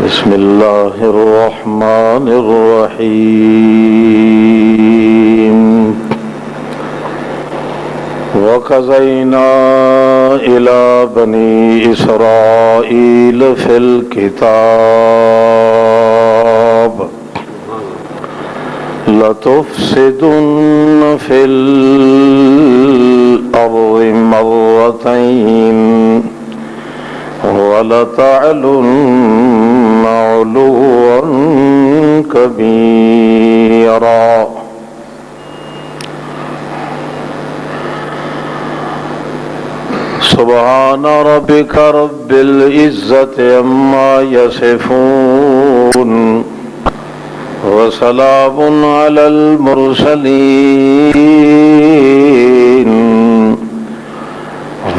بسم اللہ الرحمن الرحیم وَقَضَيْنَا إِلَى بَنِي إِسْرَائِيلَ فِي الْكِتَابِ لَتُفْسِدُنَّ فِي الْأَرْضِ مَرَّتَيْنِ وَلَتَعْلُنَّ عُلُوًّا كَبِيرًا سبحان ربك رب العزة عما يصفون وسلام على المرسلين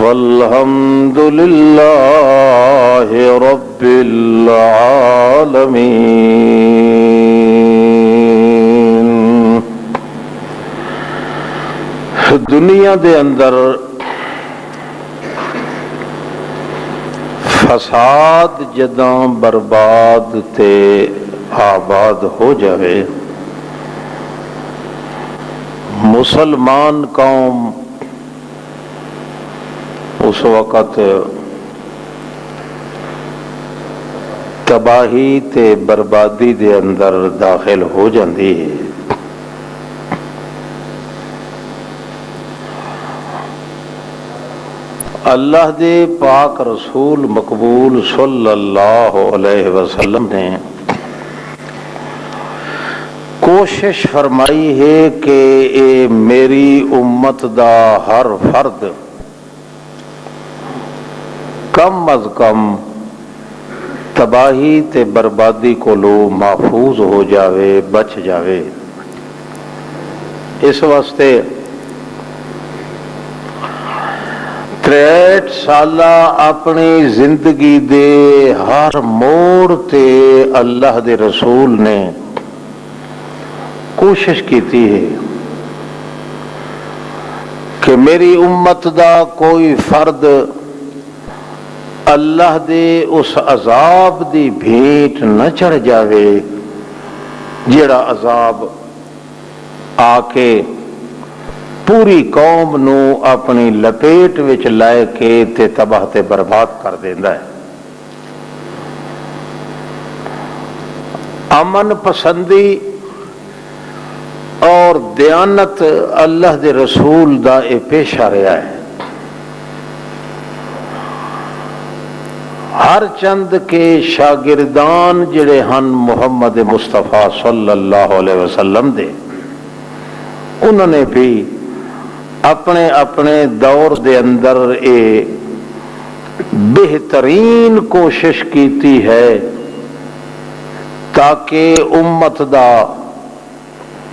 والحمد لله رب العالمین۔ دنیا دے اندر فساد جداں برباد تے آباد ہو جاوے، مسلمان قوم اس وقت تباہی تے بربادی دے اندر داخل ہو جاندی ہے۔ اللہ دے پاک رسول مقبول صلی اللہ علیہ وسلم نے کوشش فرمائی ہے کہ اے میری امت دا ہر فرد کم از کم تباہی تے بربادی کو لو محفوظ ہو جاوے، بچ جاوے۔ اس واسطے 63 سالہ اپنی زندگی دے ہر موڑ تے اللہ دے رسول نے کوشش کیتی ہے کہ میری امت دا کوئی فرد اللہ دے اس عذاب دی بھیٹ نہ چڑھ جاوے جیڑا عذاب آ کے پوری قوم نو اپنی لپیٹ وچ لائے کے تے تباہ تے برباد کر دیندا ہے۔ امن پسندی اور دیانت اللہ دے رسول دا اے پیشہ رہا ہے۔ ہر چند کے شاگردان جڑے ہن محمد مصطفیٰ صلی اللہ علیہ وسلم دے، انہوں نے بھی اپنے اپنے دور دے اندر اے بہترین کوشش کیتی ہے تاکہ امت دا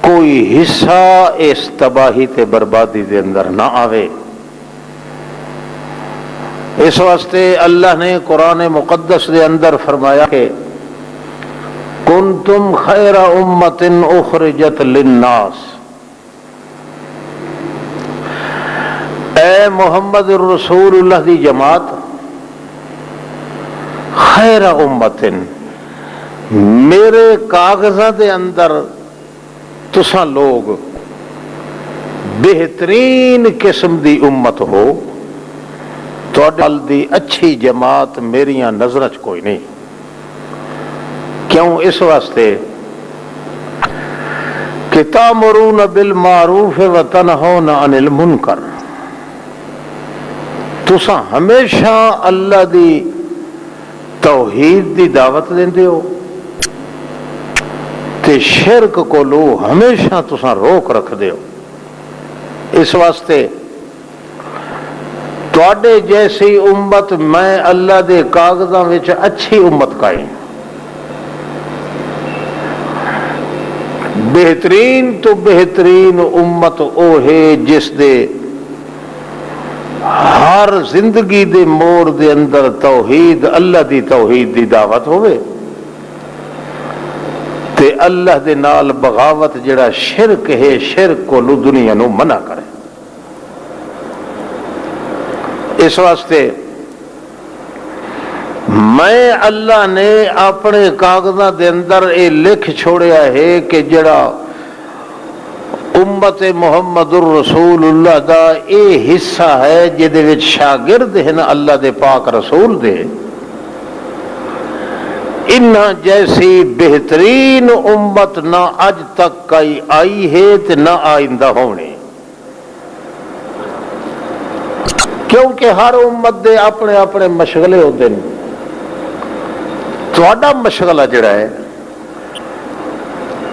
کوئی حصہ اس تباہی تے بربادی دے اندر نہ آوے۔ اس واسطے اللہ نے قرآن مقدس دے اندر فرمایا کہ کنتم خیر امت اخرجت للناس، اے محمد الرسول اللہ دی جماعت، خیر امت میرے کاغذاں دے اندر تساں لوگ بہترین قسم دی امت ہو، توڑل دی اچھی جماعت میریاں نظرچ کوئی نہیں۔ کیوں؟ اس واسطے کہ تامرون بالمعروف وتنہون عن المنکر، تساں ہمیشہ اللہ دی توحید دی دعوت دیندے ہو تے شرک کو لو ہمیشہ تساں روک رکھ دے ہو۔ اس واسطے تواڈے جیسی امت میں اللہ دے کاغذاں وچ اچھی امت قائم، بہترین تو بہترین امت او ہے جس دے ہر زندگی دے موڑ دے اندر توحید، اللہ دی توحید دی دعوت ہوئے تے اللہ دے نال بغاوت جڑا شرک ہے، شرک کو لو دنیا نو منع کرے۔ اس واسطے میں اللہ نے اپنے کاغذاں دے اندر یہ لکھ چھوڑیا ہے کہ جڑا امت محمد الرسول اللہ دا اے حصہ ہے جدے وچ شاگرد ہیں اللہ دے پاک رسول دے، انہاں جیسی بہترین امت نہ اج تک کئی آئی ہے تے نہ آئندہ ہونی، کیونکہ ہر امت دے اپنے اپنے مشغلے ہوتے ہیں۔ تہاڈا مشغلہ جڑا ہے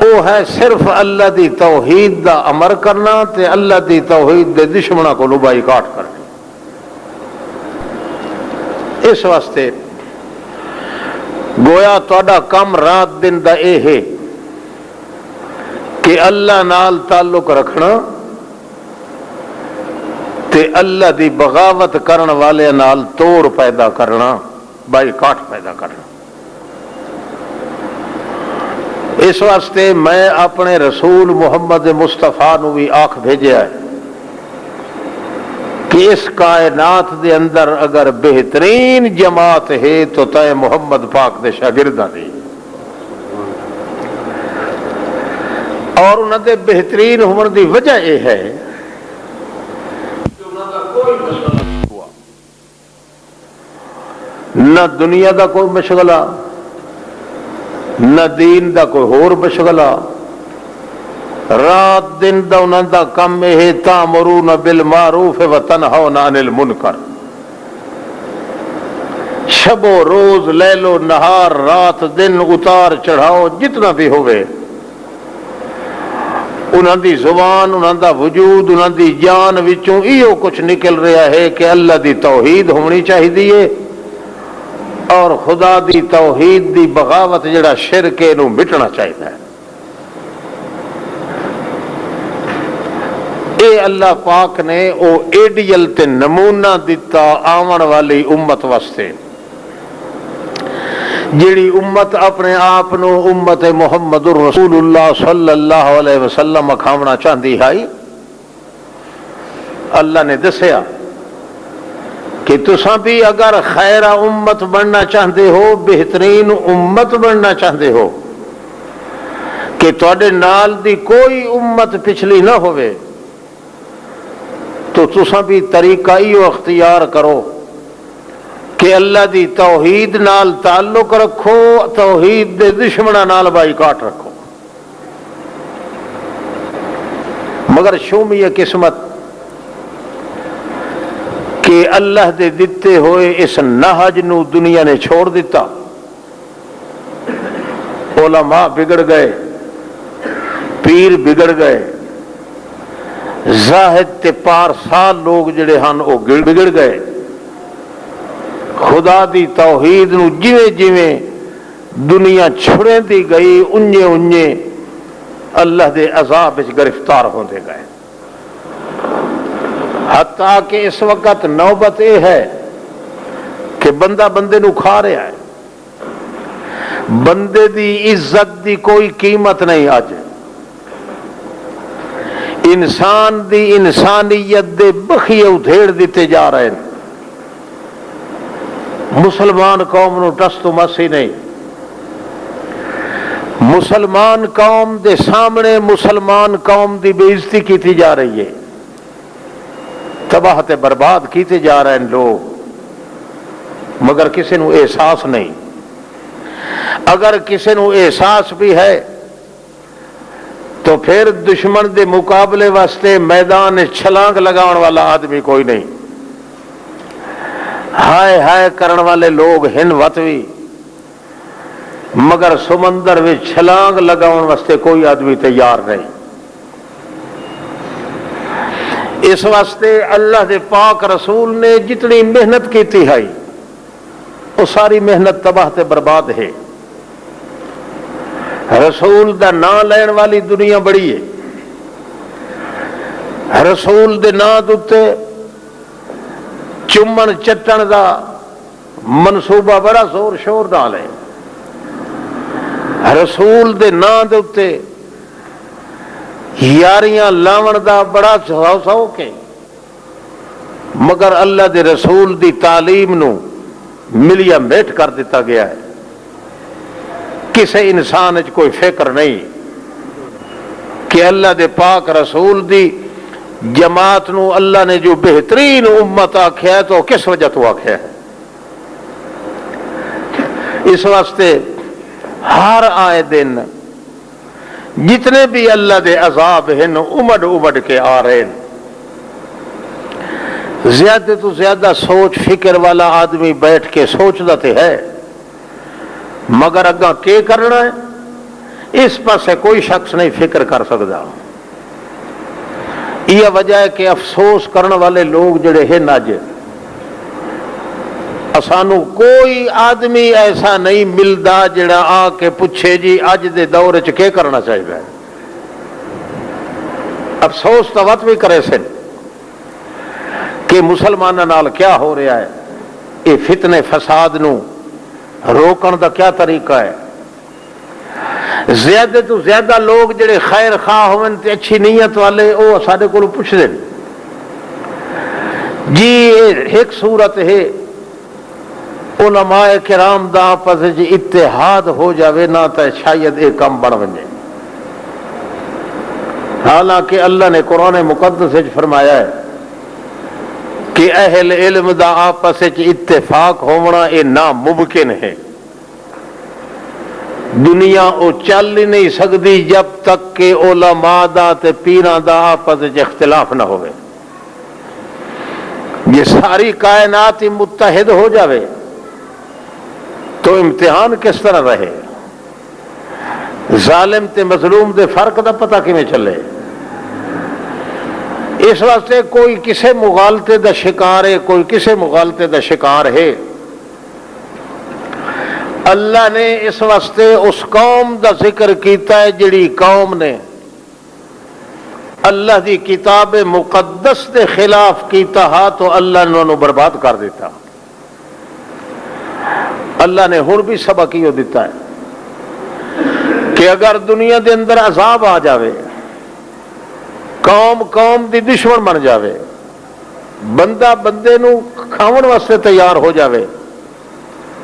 وہ ہے صرف اللہ دی توحید دا امر کرنا تے اللہ دی توحید دے دشمنوں کو بائی کاٹ کرنا۔ اس واسطے گویا تہاڈا کم رات دن دا اے ہے کہ اللہ نال تعلق رکھنا تے اللہ دی بغاوت کرن والے نال توڑ پیدا کرنا، بائی کاٹ پیدا کرنا۔ اس واسطے میں اپنے رسول محمد مصطفیٰ نو بھی آکھ بھیجیا ہے کہ اس کائنات دے اندر اگر بہترین جماعت ہے تو تے محمد پاک دے شاگرداں دی، اور انہاں دے بہترین ہون دی وجہ یہ ہے کہ انہاں دا کوئی مشغلہ نہیں ہوا، نہ دنیا دا کوئی مشغلہ، نہ دین دا کوئی ہور مشغلہ، رات دن دا انہاں دا کم ہے تامرون بالمعروف وتنہون عن المنکر، شب و روز لیل و نہار رات دن اتار چڑھاؤ جتنا بھی ہوئے، انہاں دی زبان انہاں دا وجود انہاں دی جان وچوں ایو کچھ نکل رہا ہے کہ اللہ دی توحید ہونی چاہیے اور خدا دی توحید دی بغاوت جڑا شرک ہے نو مٹنا چاہیے۔ اے اللہ پاک نے او ایڈیل تے نمونہ دیتا آون والی امت واسطے، جیڑی امت اپنے آپ نو امت محمد الرسول اللہ صلی اللہ علیہ وسلم کھاونا چاہتی ہے۔ اللہ نے دسیا کہ تساں بھی اگر خیرہ امت بننا چاہتے ہو، بہترین امت بننا چاہتے ہو کہ تواڈے نال دی کوئی امت پچھلی نہ ہوئے، تو تساں بھی طریقہ ایو اختیار کرو کہ اللہ دی توحید نال تعلق رکھو، توحید دے دشمناں نال بائیکاٹ رکھو۔ مگر شومی یہ قسمت کہ اللہ دے دیتے ہوئے اس نہج نو دنیا نے چھوڑ دیتا، علماء بگڑ گئے، پیر بگڑ گئے، زاہد تے پارسال لوگ جڑے ہن وہ بگڑ گئے، خدا دی توحید نو جویں جویں دنیا چھڑیں دی گئی انجے انجے اللہ دے عذاب وچ گرفتار ہوندے گئے، حتیٰ کہ اس وقت نوبت یہ ہے کہ بندہ بندے نو کھا رہا ہے، بندے دی عزت دی کوئی قیمت نہیں، آج انسان دی انسانیت دے بخیے ادھیڑ دیتے جا رہے ہیں، مسلمان قوم نو ٹس تو مسی نہیں، مسلمان قوم دے سامنے مسلمان قوم دی بے عزتی کیتی جا رہی ہے، تباہ تے برباد کیتے جا رہے ہیں لوگ، مگر کسی نو احساس نہیں۔ اگر کسی نو احساس بھی ہے تو پھر دشمن دے مقابلے واسطے میدان چھلانگ لگاؤن والا آدمی کوئی نہیں، ہائے ہائے کرن والے لوگ ہن وطوی، مگر سمندر میں چھلانگ لگاؤن واسطے کوئی آدمی تیار نہیں۔ اس واسطے اللہ دے پاک رسول نے جتنی محنت کی تھی ہے وہ ساری محنت تباہ تے برباد ہے۔ رسول دا نام لین والی دنیا بڑی ہے، رسول دے نام دوتے چمن چٹن دا منصوبہ بڑا زور شور نال ہے، رسول دے نام دوتے یاریاں لاون دا بڑا شوق ہے، مگر اللہ دے رسول دی تعلیم نو ملیا میٹ کر دیتا گیا ہے. کسی انسان وچ کوئی فکر نہیں کہ اللہ دے پاک رسول دی جماعت نو اللہ نے جو بہترین امت آکھیا ہے تو کس وجہ تو آکھیا ہے. اس واسطے ہر آئے دن جتنے بھی اللہ دے عذاب ہیں امڑ امڑ کے آ رہے ہیں. زیادہ تو زیادہ سوچ فکر والا آدمی بیٹھ کے سوچتا تو ہے مگر اگاں کے کرنا ہے اس پاسے کوئی شخص نہیں فکر کر سکتا. یہ وجہ ہے کہ افسوس کرنے والے لوگ جڑے ہیں اج سانو کوئی آدمی ایسا نہیں ملتا جڑا آ کے پوچھے جی اج دے دور چ کے کرنا چاہیے. افسوس تو وقت بھی کرے سن کہ مسلمانوں نال کیا ہو رہا ہے. یہ فتنے فساد نو روکن دا کیا طریقہ ہے. زیادہ تو زیادہ لوگ جڑے خیر خواہ ہون تے اچھی نیت والے وہ سارے کو پوچھتے ہیں جی ایک صورت ہے علماء کرام دا آپس اتحاد ہو جاوے نہ تو شاید ایک کام بن وجے. حالانکہ اللہ نے قرآن مقدس وچ فرمایا ہے کہ اہل علم دا آپس اتفاق ہونا یہ ناممکن ہے. دنیا او چل ہی نہیں سکتی جب تک کہ علماء دا تے پیراں دا آپس اختلاف نہ ہوئے. یہ ساری کائنات ہی متحد ہو جاوے تو امتحان کس طرح رہے. ظالم تے مظلوم دے فرق دا پتہ کیویں چلے. اس واسطے کوئی کسے مغالطے دا شکار ہے کوئی کسے مغالطے دا شکار ہے. اللہ نے اس واسطے اس قوم دا ذکر کیتا ہے جڑی قوم نے اللہ دی کتاب مقدس دے خلاف کیتا ہا تو اللہ نے انہوں برباد کر دیتا. اللہ نے ہن بھی سبق یہ دیتا ہے کہ اگر دنیا دے اندر عذاب آ جاوے قوم قوم دی دشمن بن جاوے بندہ بندے نو کھاون واسطے تیار ہو جاوے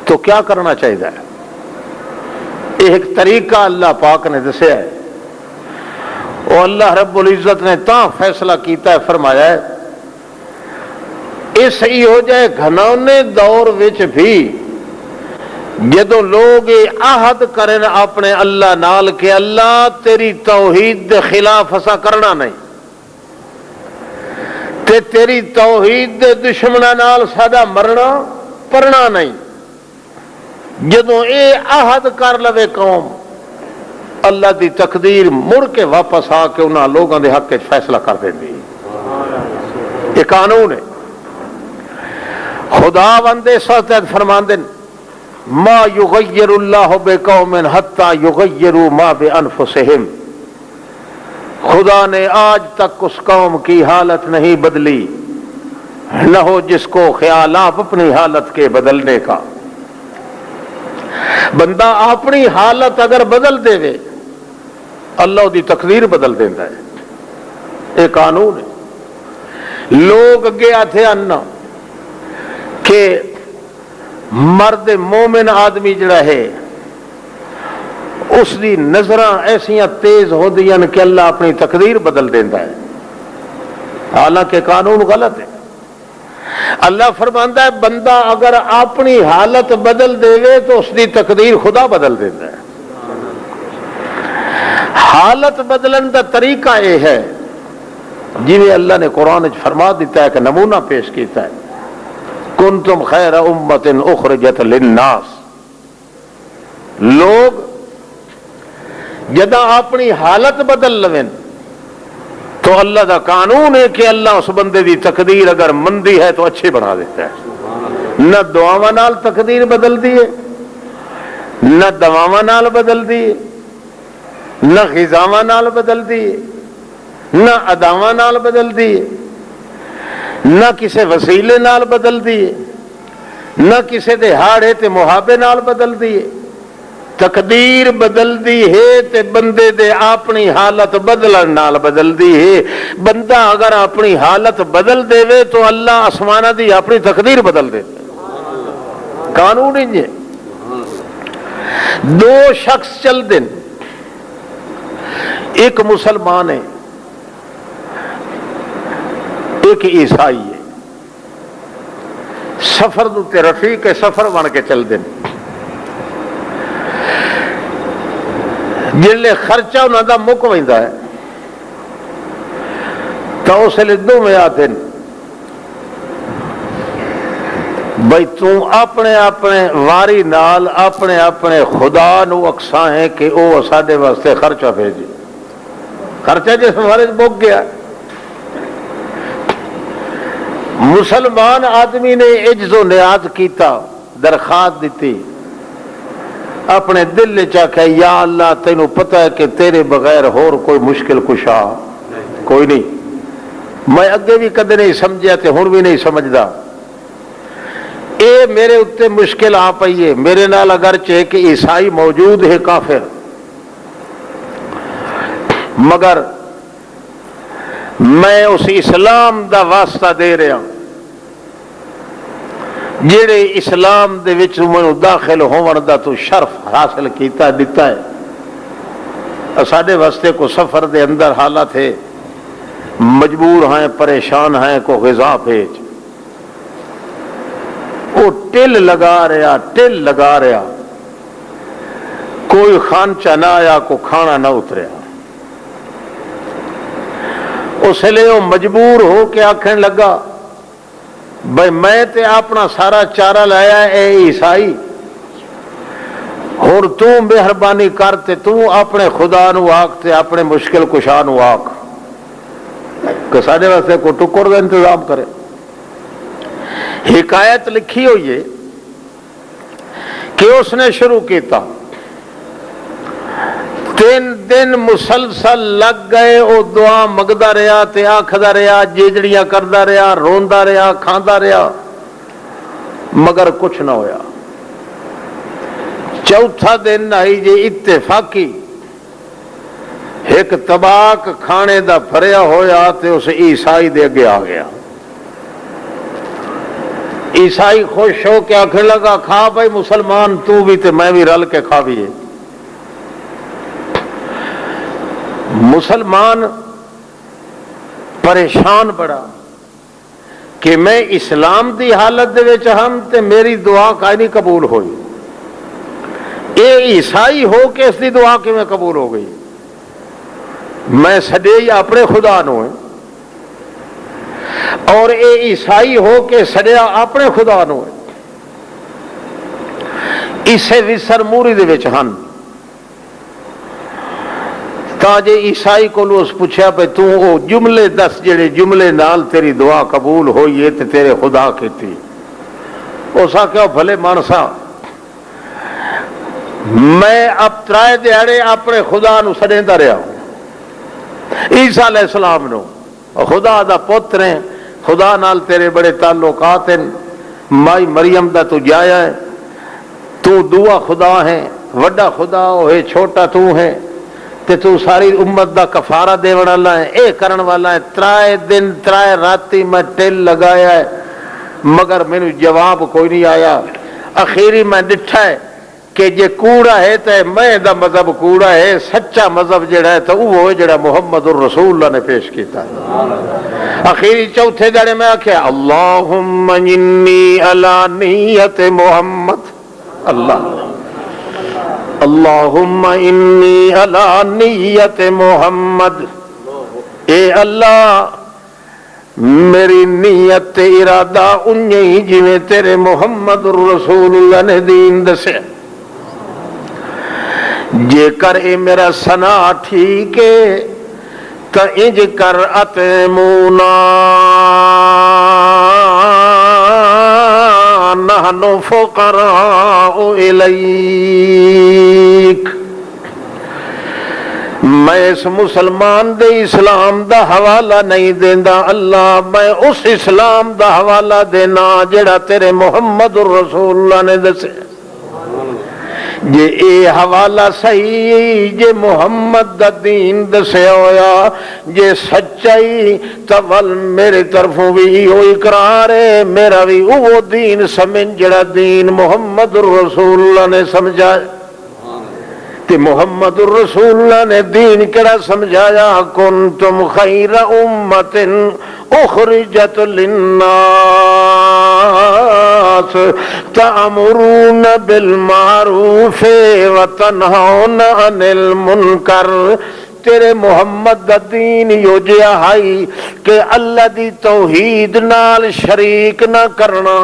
تو کیا کرنا چاہیے. ایک طریقہ اللہ پاک نے دسیا ہے اور اللہ رب العزت نے تاں فیصلہ کیتا ہے فرمایا ہے اس ہی ہو جائے گھنونے دور وچ بھی جدو لوگ عہد کرن اپنے اللہ نال کہ اللہ تیری توحید دے خلاف اسا کرنا نہیں تے تیری توحید دے دشمناں نال ساڈا مرنا پرنا نہیں. جدو اے عہد کر لوے قوم اللہ دی تقدیر مڑ کے واپس آ کے انہاں لوگوں دے حق وچ فیصلہ کر دیندی. یہ قانون ہے. خدا بندے ساتھ فرماندے ما یغیر اللہ بقوم حتی یغیروا ما بانفسہم. خدا نے آج تک اس قوم کی حالت نہیں بدلی نہ ہو جس کو خیال آپ اپنی حالت کے بدلنے کا. بندہ اپنی حالت اگر بدل دے وے اللہ دی تقدیر بدل دیتا ہے. یہ قانون ہے. لوگ اگے آتے انا کہ مرد مومن آدمی جڑا ہے اس دی نظراں ایسیاں تیز ہو دیاں کہ اللہ اپنی تقدیر بدل دیتا ہے. حالانکہ قانون غلط ہے. اللہ فرماندا ہے بندہ اگر اپنی حالت بدل دے تو اس دی تقدیر خدا بدل دیتا ہے. حالت بدلن دا طریقہ یہ ہے جی اللہ نے قرآن فرما دیتا ہے کہ نمونہ پیش کیتا ہے کنتم خیر امت اخرجت للناس. لوگ جدا اپنی حالت بدل لویں تو اللہ دا قانون ہے کہ اللہ اس بندے دی تقدیر اگر مندی ہے تو اچھی بنا دیتا ہے. نہ دعاواں نال تقدیر بدل دی ہے نہ دواواں نال بدل دی ہے نہ غذاواں نال بدل دی ہے نہ اداواں نال بدل دی ہے نہ کسے وسیلے نال بدل دی ہے نہ کسے دے ہاڑے تے محابے نال بدل دی ہے. تقدیر بدل دی ہے تے بندے دے اپنی حالت بدلن نال بدل دی ہے. بندہ اگر اپنی حالت بدل دے وے تو اللہ آسمانہ دی اپنی تقدیر بدل دے. قانون ہی ہے. دو شخص چل دن، ایک مسلمان ہے ایک عیسائی ہے، سفر دوتے رفیق سفر بن کے چل دن. جلے خرچہ انہوں دا مک ویندا ہے تو اس لیے دو میں آتے ہیں بھائی تو اپنے اپنے واری نال اپنے اپنے خدا نو اکساں ہے کہ وہ ساڈے واسطے خرچہ بھیجے. خرچہ جس وارے مک گیا. مسلمان آدمی نے عجز و نیاز کیتا، درخواست دیتی، اپنے دل چاہے یا اللہ تینوں پتہ ہے کہ تیرے بغیر اور کوئی مشکل کشا کوئی نہیں. میں اگے بھی کدے نہیں سمجھا تے ہن بھی نہیں سمجھدا. اے میرے اتنے مشکل آ پئی ہے، میرے نال اگرچہ کہ عیسائی موجود ہے کافر، مگر میں اس اسلام دا واسطہ دے رہا جڑے اسلام دے وچ مینوں داخل ہون دا تو شرف حاصل کیتا دیتا ہے. ساڈے واسطے کو سفر دے اندر حالت ہے، مجبور ہیں، پریشان ہیں، کو غذا بھیج. وہ ٹل لگا رہا کوئی خانچہ نہ آیا، کو کھانا نہ اتریا. اس لیے وہ مجبور ہو کے آکھن لگا بھائی میں تے اپنا سارا چارہ لایا اے عیسائی، اور تو مہربانی کر تے تو اپنے خدا نو آکھ تے اپنے مشکل کشا نو آکھ کہ ساڈے واسطے کو ٹکر کا انتظام کرے. حکایت لکھی ہوئی ہے کہ اس نے شروع کیتا، 3 دن مسلسل لگ گئے، وہ دعا منگدا رہا تے آکھدا رہا، جیجڑیاں کردا رہا، روندا رہا، کھاندا رہا، مگر کچھ نہ ہویا. چوتھا دن آئی جے اتفاقی ایک طباق کھانے دا بھریا ہویا تے اس عیسائی دے اگے آ گیا. عیسائی خوش ہو کے آخر لگا کھا بھائی مسلمان تو بھی تے میں بھی رل کے کھا بھی ہے. مسلمان پریشان بڑا کہ میں اسلام دی حالت دے وچ ہم تے میری دعا کائیں نہیں قبول ہوئی، اے عیسائی ہو کے اس دی دعا کیویں قبول ہو گئی؟ میں سڈے ہی اپنے خدا نو ہے اور اے عیسائی ہو کے سڈیا اپنے خدا نو ہے. اسے وسر موری دے وچ ہن تا جے عیسائی کو اس پوچھا پہ تو او جملے دس جڑے جملے نال تیری دعا قبول ہوئی ہے تے تیرے خدا کیتی. اس آخیا بھلے مانسا میں اب 3 دیہڑے اپنے خدا نو سڈیندا رہا ہوں. عیسیٰ علیہ السلام نو خدا دا پتر ہیں، خدا نال تیرے بڑے تعلقات ہیں، مائی مریم دا تو جایا ہے، تو دعا خدا ہے، وڈا خدا ہوئے چھوٹا تو ہے، تے تو ساری امت دا کفارہ دے والا ہے، اے کرن والا ہے. 3 دن 3 راتی میں ٹل لگایا ہے مگر میرے جواب کوئی نہیں آیا. اخیری میں ڈٹھا ہے کہ جے کوڑا ہے تو میں دا مذہب کوڑا ہے، سچا مذہب جڑا ہے تو وہ جڑا محمد الرسول اللہ نے پیش کیتا ہے. اخیری چوتھے دڑے میں آکھیا اللہم انی علی نیت محمد، اللہم انی علی نیت محمد، اے اللہ میری نیت ارادہ انہی جویں تیرے محمد الرسول اللہ نے دین دسے. جے کر اے میرا سنا ٹھیک ہے تو انج کر اتمونا نحن فقراء الیک. میں اس مسلمان دے اسلام دا حوالہ نہیں دیندا اللہ، میں اس اسلام دا حوالہ دینا جڑا تیرے محمد الرسول اللہ نے دسے. جے اے حوالہ صحیح جے محمد دا دین دسیا ہویا جے سچائی تول میرے طرفوں بھی او اقرار ہے میرا بھی وہ دین سمجھ جڑا دین محمد الرسول اللہ نے سمجھا کہ محمد الرسول اللہ نے دین کیڑا سمجھایا کنتم خیر امت اخرجت للناس تأمرون بالمعروف وتنہون عن المنکر تیرے محمد دا دین یو جیا ہائی کہ اللہ دی توحید نال شریک نہ کرنا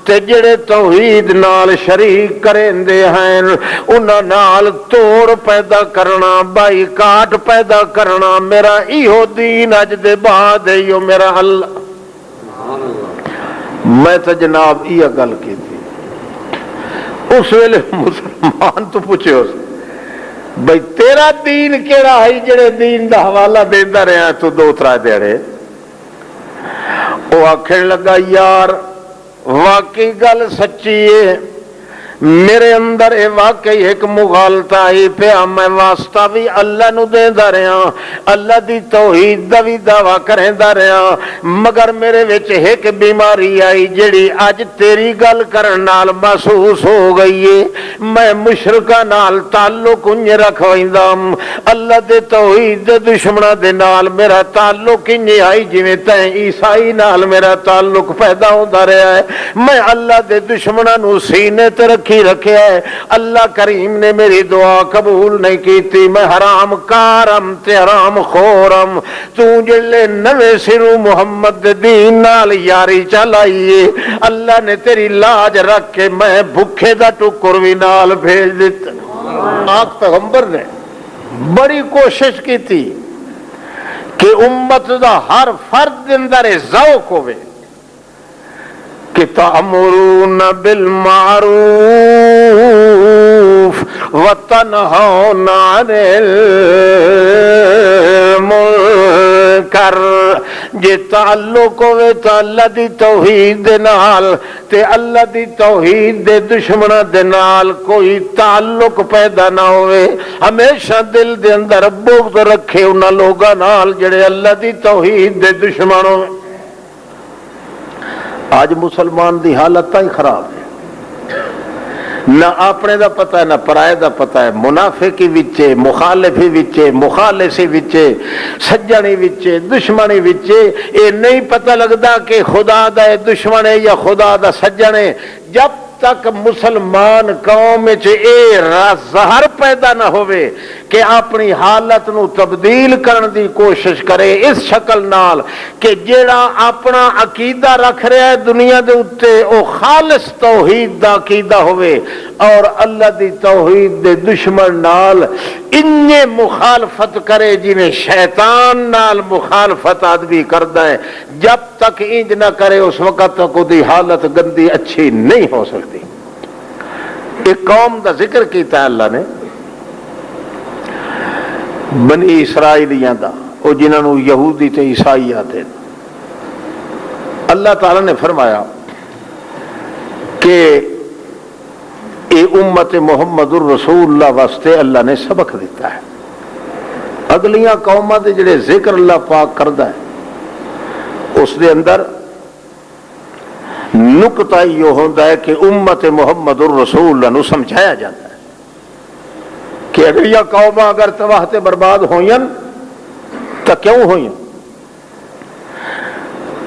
تے جڑے توحید نال شریک کرندے ہیں انہاں نال توڑ پیدا کرنا بائی کاٹ پیدا کرنا میرا ایہو دین اج دے بعد ایو میرا اللہ میں تو جناب یہ گل کی تھی اس ویلے مسلمان تو پوچھے اس بھئی تیرا دین کیڑا ہے جڑے دین دا حوالہ دیندا رہا تو دو ترا دیڑے وہ آکھن لگا یار واقعی گل سچی ہے میرے اندر اے واقعی ایک مغالطہ آئی پیا میں واسطہ بھی اللہ نو دیندا رہا اللہ دی توحید دا بھی دعویٰ کریندا رہا مگر میرے وچ ایک بیماری آئی جڑی اج تیری گل کرن نال محسوس ہو گئی ہے میں مشرکاں نال تعلق انج رکھویندا اللہ دے توحید دے دشمناں دے نال میرا تعلق انج آئی جویں تے عیسائی نال میرا تعلق پیدا ہوندا رہا ہے میں اللہ دے دشمناں نو سینے تے رکھیا ہے اللہ کریم نے میری دعا قبول نہیں کیتی میں حرام کارم تے حرام خورم تو جلے نوے سرو محمد دین نال یاری چلائیے اللہ نے تیری لاج رکھ کے میں بھکھے دا ٹکر بھی نال بھیج دیتا آج پیغمبر نے بڑی کوشش کی تھی کہ امت دا ہر فرد اندر ذوق ہوئے کہ تأمرون بالمعروف وتنہون عن المنکر جے تعلق ہوئے تو اللہ دی توحید دے نال تے اللہ دی توحید دے دشمنہ دے نال کوئی تعلق پیدا نہ ہوئے ہمیشہ دل دے اندر بغض رکھے انہاں لوگاں نال جڑے اللہ دی توحید دے دشمن ہوئے آج مسلمان دی حالت ہی خراب ہے نہ اپنے دا پتہ ہے نہ پرائے دا پتہ ہے منافقی وچے مخالفی وچے مخالصی وچے سجنی وچے دشمنی وچے اے نہیں پتہ لگدا کہ خدا دا دشمن ہے یا خدا دا سجن ہے جب تک مسلمان قوم اے ظاہر پیدا نہ ہوئے کہ اپنی حالت نو تبدیل کرن دی کوشش کرے اس شکل نال کہ جیڑا اپنا عقیدہ رکھ رہا ہے دنیا دے اتے او خالص توحید دا عقیدہ ہوئے اور اللہ دی توحید دے دشمن نال انجے مخالفت کرے جنہیں شیطان نال مخالفت آدمی کردا ہے جب تک انج نہ کرے اس وقت تک دی حالت گندی اچھی نہیں ہو سکتی ایک قوم دا ذکر کیتا ہے اللہ نے بنی اسرائیلیاں دا او جنہوں یہودی تے عیسائی آتے اللہ تعالیٰ نے فرمایا کہ اے امت محمد الرسول اللہ واسطے اللہ نے سبق دیتا ہے اگلیاں قوماں دے جڑے ذکر اللہ پاک کردا ہے اس دے اندر نقطہ یہ ہوتا ہے کہ امت محمد الرسول اللہ نو سمجھایا جاتا ہے کہ اگلیاں قوماں اگر تباہ تے برباد ہوئیں تو کیوں ہوئیں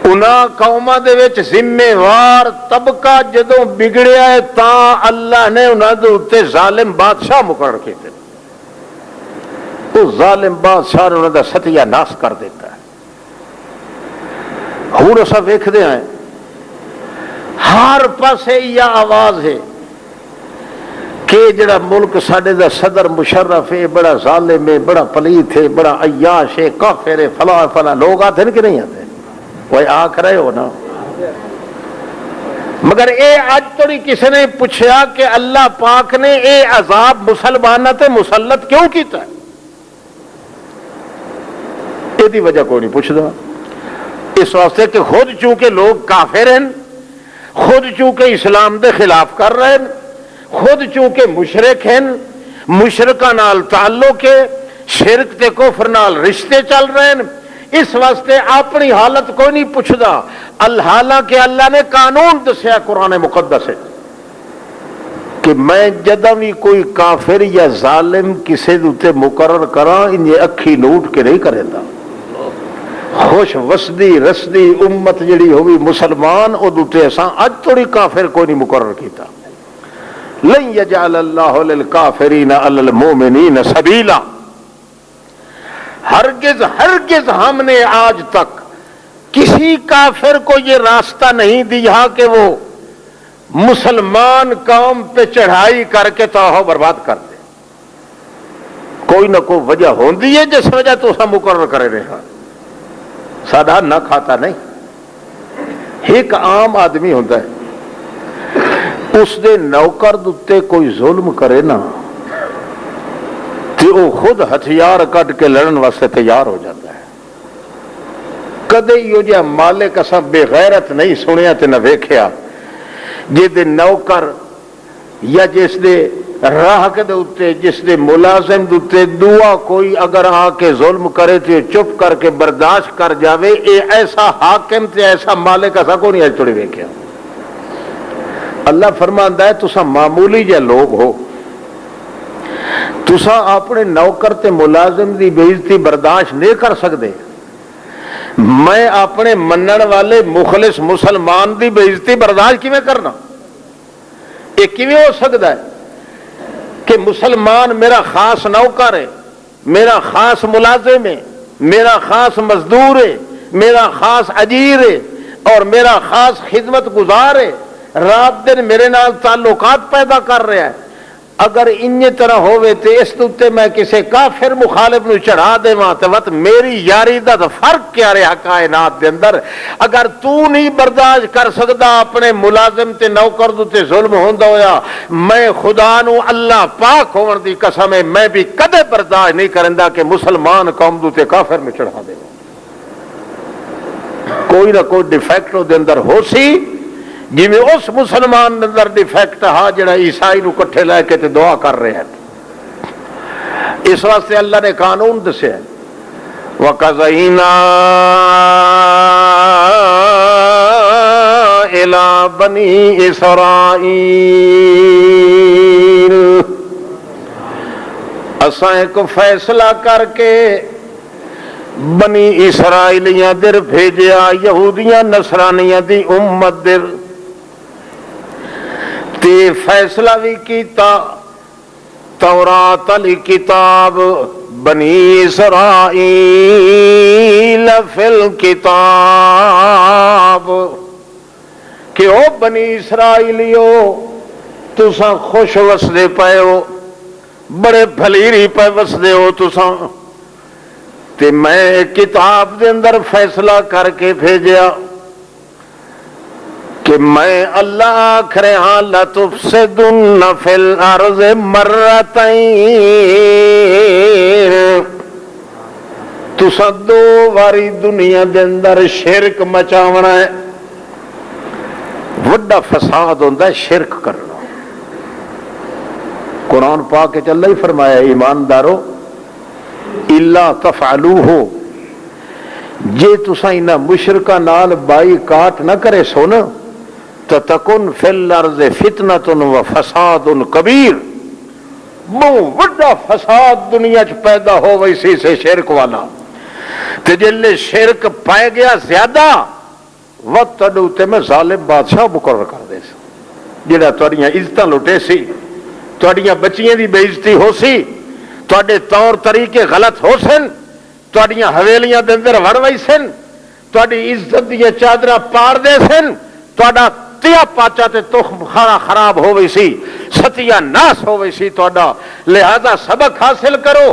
انہاں قوماں دے وچ ذمہ وار طبقہ جدوں بگڑیا ہے تاں اللہ نے انہاں دے اوتے ظالم بادشاہ مقرر کیتے وہ ظالم بادشاہ نے انہاں دا ستیہ ناس کر دیتا ہے ہن اساں ویکھدے ہیں ہر پاسے یہ آواز ہے کہ جڑا ملک ساڈے دا صدر مشرف ہے بڑا ظالم ہے بڑا پلیت ہے بڑا عیاش ہے کافر ہے فلاں فلاں لوگ آتے ہیں کہ نہیں آتے وہ آکھ رہے ہو نا مگر اے آج توڑی کسی نے پوچھا کہ اللہ پاک نے اے عذاب مسلمانہ تے مسلط کیوں کیتا ہے یہ دی وجہ کوئی نہیں پوچھ دا اس واسطے کہ خود چونکہ لوگ کافر ہیں خود چونکہ اسلام دے خلاف کر رہے ہیں خود چونکہ مشرک ہیں، مشرکاں نال تعلق ہے، شرک تے کفر نال رشتے چل رہے ہیں، اس واسطے اپنی حالت کوئی نہیں پوچھدا۔ حالانکہ اللہ نے قانون دسیا قرآن مقدس ہے کہ میں جدوں بھی کوئی کافر یا ظالم کسی دے مقرر کراں انہیں اکھی نوٹ کے نہیں کرے دا۔ خوش وسدی رسدی امت جڑی ہوئی مسلمان او دوتے اساں اج توڑی کافر کوئی نہیں مقرر کیتا۔ لن یجعل اللہ للکافرین علی المؤمنین سبیلا، ہرگز ہرگز ہم نے آج تک کسی کافر کو یہ راستہ نہیں دیا کہ وہ مسلمان قوم پہ چڑھائی کر کے توحو برباد کر دے۔ کوئی نہ کوئی وجہ ہوندی ہے جس وجہ تو اسا مقرر کرے رہا، سادہ نہ کھاتا نہیں۔ ایک عام آدمی ہوتا ہے، اس دے نوکر دتے کوئی ظلم کرے نا تو وہ خود ہتھیار کٹ کے لڑن واسطے تیار ہو جاتا ہے۔ کدے یہ جا مالک اساں بے غیرت نہیں سنیا تے نہ ویکھیا جے دے نوکر یا جس دے راہ کے دے جس دے ملازم دے دعا کوئی اگر آ کے ظلم کرے تو چپ کر کے برداشت کر جاوے، اے ایسا حاکم تے ایسا مالک اساں کو نہیں اج توڑی ویکھیا۔ اللہ فرماندا ہے تساں معمولی جے لوگ ہو، تساں اپنے نوکر تے ملازم دی بے عزتی برداشت نہیں کر سکدے، میں اپنے منن والے مخلص مسلمان دی بے عزتی برداشت کیویں کرنا؟ یہ کیویں ہو سکتا ہے کہ مسلمان میرا خاص نوکر ہے، میرا خاص ملازم ہے، میرا خاص مزدور ہے، میرا خاص اجیر ہے اور میرا خاص خدمت گزار ہے، رات دن میرے نال تعلقات پیدا کر رہا ہے، اگر انہی طرح ہوئے تو اس دوتے میں کسی کافر مخالف نو چڑھا دے وہاں تو وقت میری یاری دا فرق کیا رہا کائنات دے اندر؟ اگر تو نہیں برداشت کر سکتا اپنے ملازم تے نوکر دوتے ظلم ہوندا ہویا، میں خدا نو اللہ پاک ہون دی قسم ہے میں بھی کدے برداشت نہیں کرندا کہ مسلمان قوم دوتے کافر نو چڑھا دے۔ کوئی نہ کوئی ڈیفیکٹ دے اندر ہو سی، جی میں اس مسلمان اندر ڈیفیکٹ ہا جڑا عیسائی نو کٹھے لے کے تے دعا کر رہے ہیں۔ اس واسطے اللہ نے قانون دسیا وَقَضَيْنَا إِلَىٰ بَنِي إِسْرَائِيلَ، اساں ایک فیصلہ کر کے بنی اسرائیلیاں در بھیجیا، یہودیاں نصرانیاں دی امت در تے فیصلہ بھی کیتا، تورات علی کتاب بنی اسرائیل فی الکتاب کہ او بنی اسرائیلیو تساں خوش وسدے پے ہو، بڑے بھلیری پہ وسدے ہو تساں، تے میں کتاب دے اندر فیصلہ کر کے بھیجیا کہ میں اللہ آکھرے ہاں لَتُفْسِدُنَّ فِي الْأَرْضِ مَرَّتَيْن، تساں دو واری دنیا دے اندر شرک مچاونا ہے۔ وڈا فساد ہوندہ ہے شرک کرنا۔ قرآن پاک کے اللہ ہی فرمایا ایماندارو اِلَّا تَفْعَلُوهُ، جے تساں انہاں مشرکاں نال بائی کاٹ نہ کرے سونا تَتَكُنْ فِي الْأَرْضِ فِتْنَةٌ وَفَسَادٌ كَبِيرٌ، بہت بڑا فساد دنیا چ پیدا ہو ویسی سے شرک والا، تے جلے شرک پائے گیا زیادہ وقت تے میں ظالم بادشاہ مقرر کر دے سی جڑا تہاڈیاں عزتاں لٹے سی، تہاڈیاں بچیاں دی بے عزتی ہو سی، تہاڈے طور طریقے غلط ہو سن، تہاڈیاں حویلیاں دے اندر وڑ وئی سن، تہاڈی عزت دی چادراں پاڑ دے سن، تہاڈا تیا پاچا تے تخم خارا خراب ہو گئی سی، ستیا ناس ہو گئی سی تہاڈا۔ لہذا سبق حاصل کرو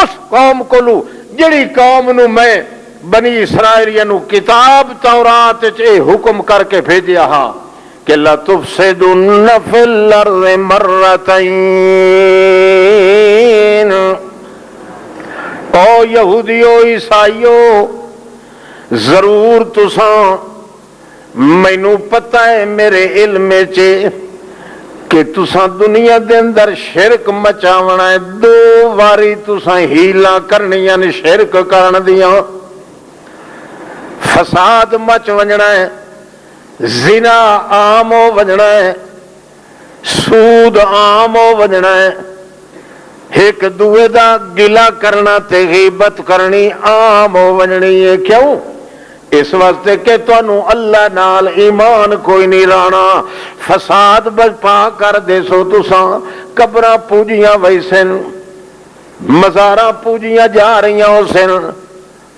اس قوم کو لو جڑی قوم نو میں بنی اسرائیلیاں نو کتاب تورات وچ اے حکم کر کے بھیجیا ہا کہ لَتُفْسِدُنَّ فِي الْأَرْضِ مَرَّتَيْن، او یہودیو عیسائیو ضرور تساں مینوں پتہ ہے میرے علم چے کہ تساں دنیا دے اندر شرک مچاونا ہے، 2 واری تساں ہیلا کرنیاں نے شرک کرن دیاں، فساد مچ ونجنا ہے، زنا عام ہو ونجنا ہے، سود عام ہو ونجنا ہے، ایک دوے دا گلا کرنا تے غیبت کرنی عام ہو ونجنی ہے۔ کیوں؟ اس واسطے کہ تانوں اللہ نال ایمان کوئی نہیں رانا، فساد برپا کر دے سو تساں، قبراں پوجیاں ویسن، مزاراں پوجیاں جا رہیاں ہو سن،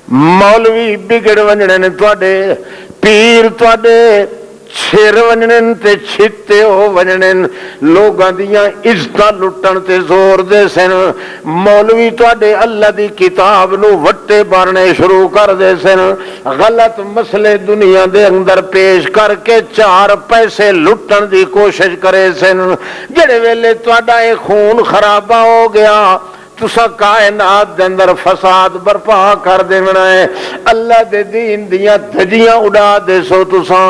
مولوی بگڑ ونجنے نے تواڈے، پیر تواڈے چھر ونجنے تے چھتے ہو ونجنے، لوگاں دیاں عزتاں لٹن تے زور دے سن، مولوی تواڈے اللہ دی کتاب نو وٹے مارنے شروع کر دے سن، غلط مسئلے دنیا دے اندر پیش کر کے 4 پیسے لٹن دی کوشش کرے سن۔ جڑے ویلے تواڈا اے خون خرابہ ہو گیا، تسا کائنات دے اندر فساد برپا کر دینا ہے، اللہ دے دین دیاں دھجیاں اڑا دے سو، تسا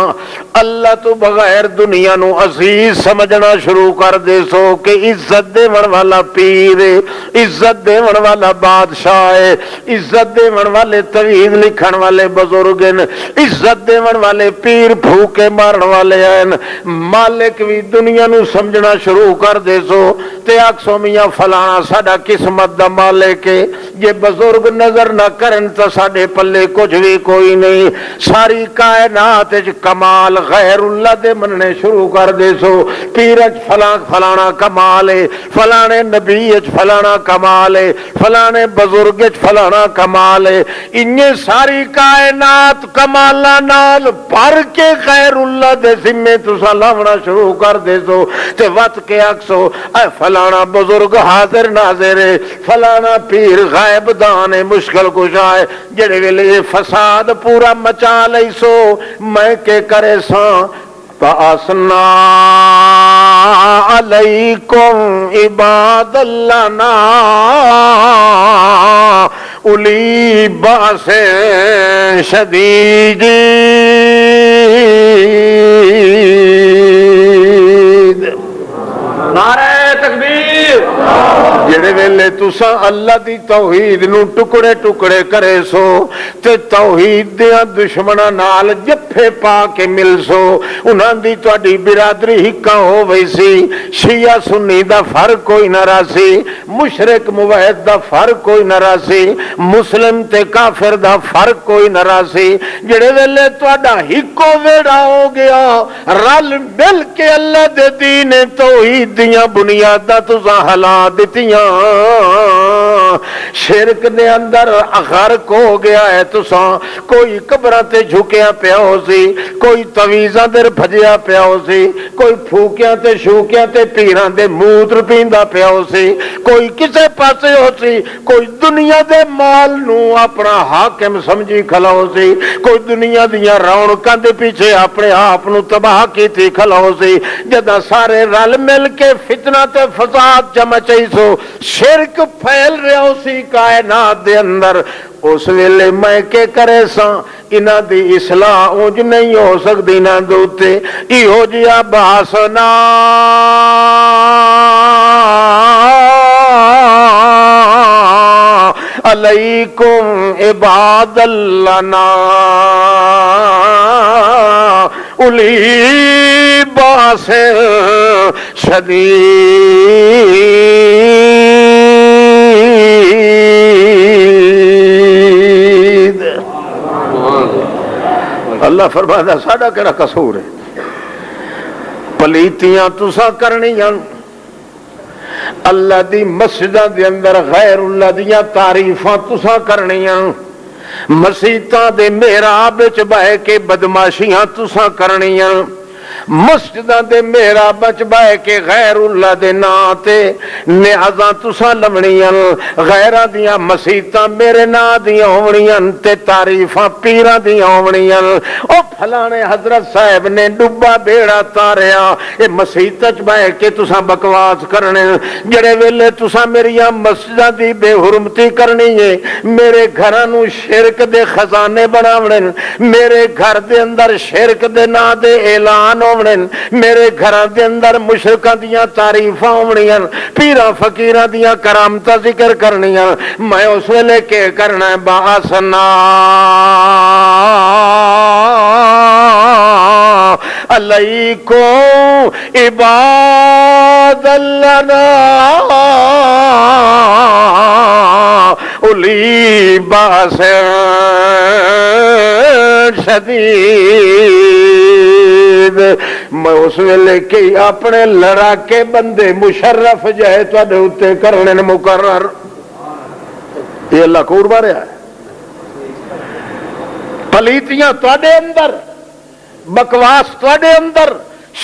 اللہ تو بغیر دنیا نو عزیز سمجھنا شروع کر دے سو کہ عزت دیون والا پیر ہے، عزت دیون والا بادشاہ ہے، عزت دیون والے توحید لکھن والے بزرگ ہیں، عزت دیون والے پیر بھوکے مارن والے ہیں، مالک بھی دنیا نو سمجھنا شروع کر دے سو تے آکسو میاں فلانا ساڈا قسمت دا مالک ہے، یہ بزرگ نظر نہ کرن تو ساڈے پلے کچھ بھی کوئی نہیں، ساری کائنات وچ کمال غیر اللہ دے مننے شروع کر دے سو، پیرچ فلانا کمال ہے، فلانے نبی وچ فلانا کمال ہے، فلانے بزرگ وچ فلانا کمال ہے، انہیں ساری کائنات کمالاں نال بھر کے غیر اللہ دے ذمے تساں لاونا شروع کر دے سو تے وت کے آکسو اے فلانا بزرگ حاضر ناظر ہے، فلانا پیر غائب دان ہے، مشکل کشا ہے، جڑے ویلے فساد پورا مچا لئی سو میں کہ کرے ساں فَأَسْنَا عَلَيْكُمْ عِبَادَ اللَّهِ أُولِي بَأْسٍ شَدِيدٍ۔ نعرہ تکبیر۔ جڑے ویلے تساں اللہ دی توحید نو ٹکڑے ٹکڑے کرے سو تے توحید دیاں دشمناں نال جفے پا کے مل سو، انہاں دی تہاڈی برادری ہکا ہو وئی سی، شیعہ سنی دا فرق کوئی نہ راسی، مشرک موحد دا فرق کوئی نہ راسی، مسلم تے کافر دا فرق کوئی نہ راسی، جڑے ویلے تہاڈا ہکو ویڑا ہو گیا، رل مل کے اللہ دے دین توحید دیاں بنیاداں تساں ہلا دتیاں، شرک دے اندر غرق ہو گیا ہے تساں، کوئی قبراں تے جھکیا پیا ہو سی، کوئی تویزاں دے بھجیا پیا ہو سی، کوئی پھوکیاں تے شوکیاں تے پیراں دے موتر پیندا پیا ہو سی، کوئی کسے پاسے ہو سی، کوئی دنیا دے مال نو اپنا حاکم سمجھی کھلا ہو سی، کوئی دنیا دیاں رونقاں دے پیچھے اپنے آپ نو تباہ کیتی کھلا ہو سی، جداں سارے رل مل کے فتنہ تے فساد جمع چاہی سو، شرک پھیل رہا ہو سی کائنات دے اندر، اس ویلے میں کہ کرے ساں انہاں دی اصلاح اونج نہیں ہو سکتی نہ دوتے ایہو جیا باسنا علیکم عباد اللہ اولی باس شدید۔ اللہ فرماتا ساڈا کہڑا قصور ہے، پلیتیاں تساں کرنیاں، اللہ دی مسجداں دے اندر غیر اللہ دیاں تعریفاں تساں کرنیاں، مسیتاں دے محراب وچ بہ کے بدماشیاں تساں کرنیاں، مسجداں دے محراب وچ بہ کے غیر اللہ دے ناں تے نیازاں تساں لونیاں، غیراں دیاں مسیتاں میرے ناں دیاں ہونیاں تے تعریفاں پیراں دیاں ہونیاں، او فلانے حضرت صاحب نے ڈبا بیڑا تاریا، اے مسیت وچ بہ کے تساں بکواس کرنے، جڑے ویلے تساں میریاں مسجداں دی بے حرمتی کرنی ہے، میرے گھراں نو شرک دے خزانے بناونے، میرے گھر دے اندر شرک دے ناں دے اعلان ہونے، میرے گھراں دے اندر مشرکاں دیاں تعریفاں ہونیاں، پیراں فقیراں دیاں کرامتاں ذکر کرنیاں، میں اس ویلے کے کرنا ہے باسنا علیکم عباد لنا اولی باس شدید، میں اس ویلے کہ اپنے لڑاکے بندے مشرف جائے تواڈے اوتے کرنے مقرر، یہ اللہ کو اربا رہا ہے۔ پلیتیاں تواڈے اندر، بکواس تواڈے اندر،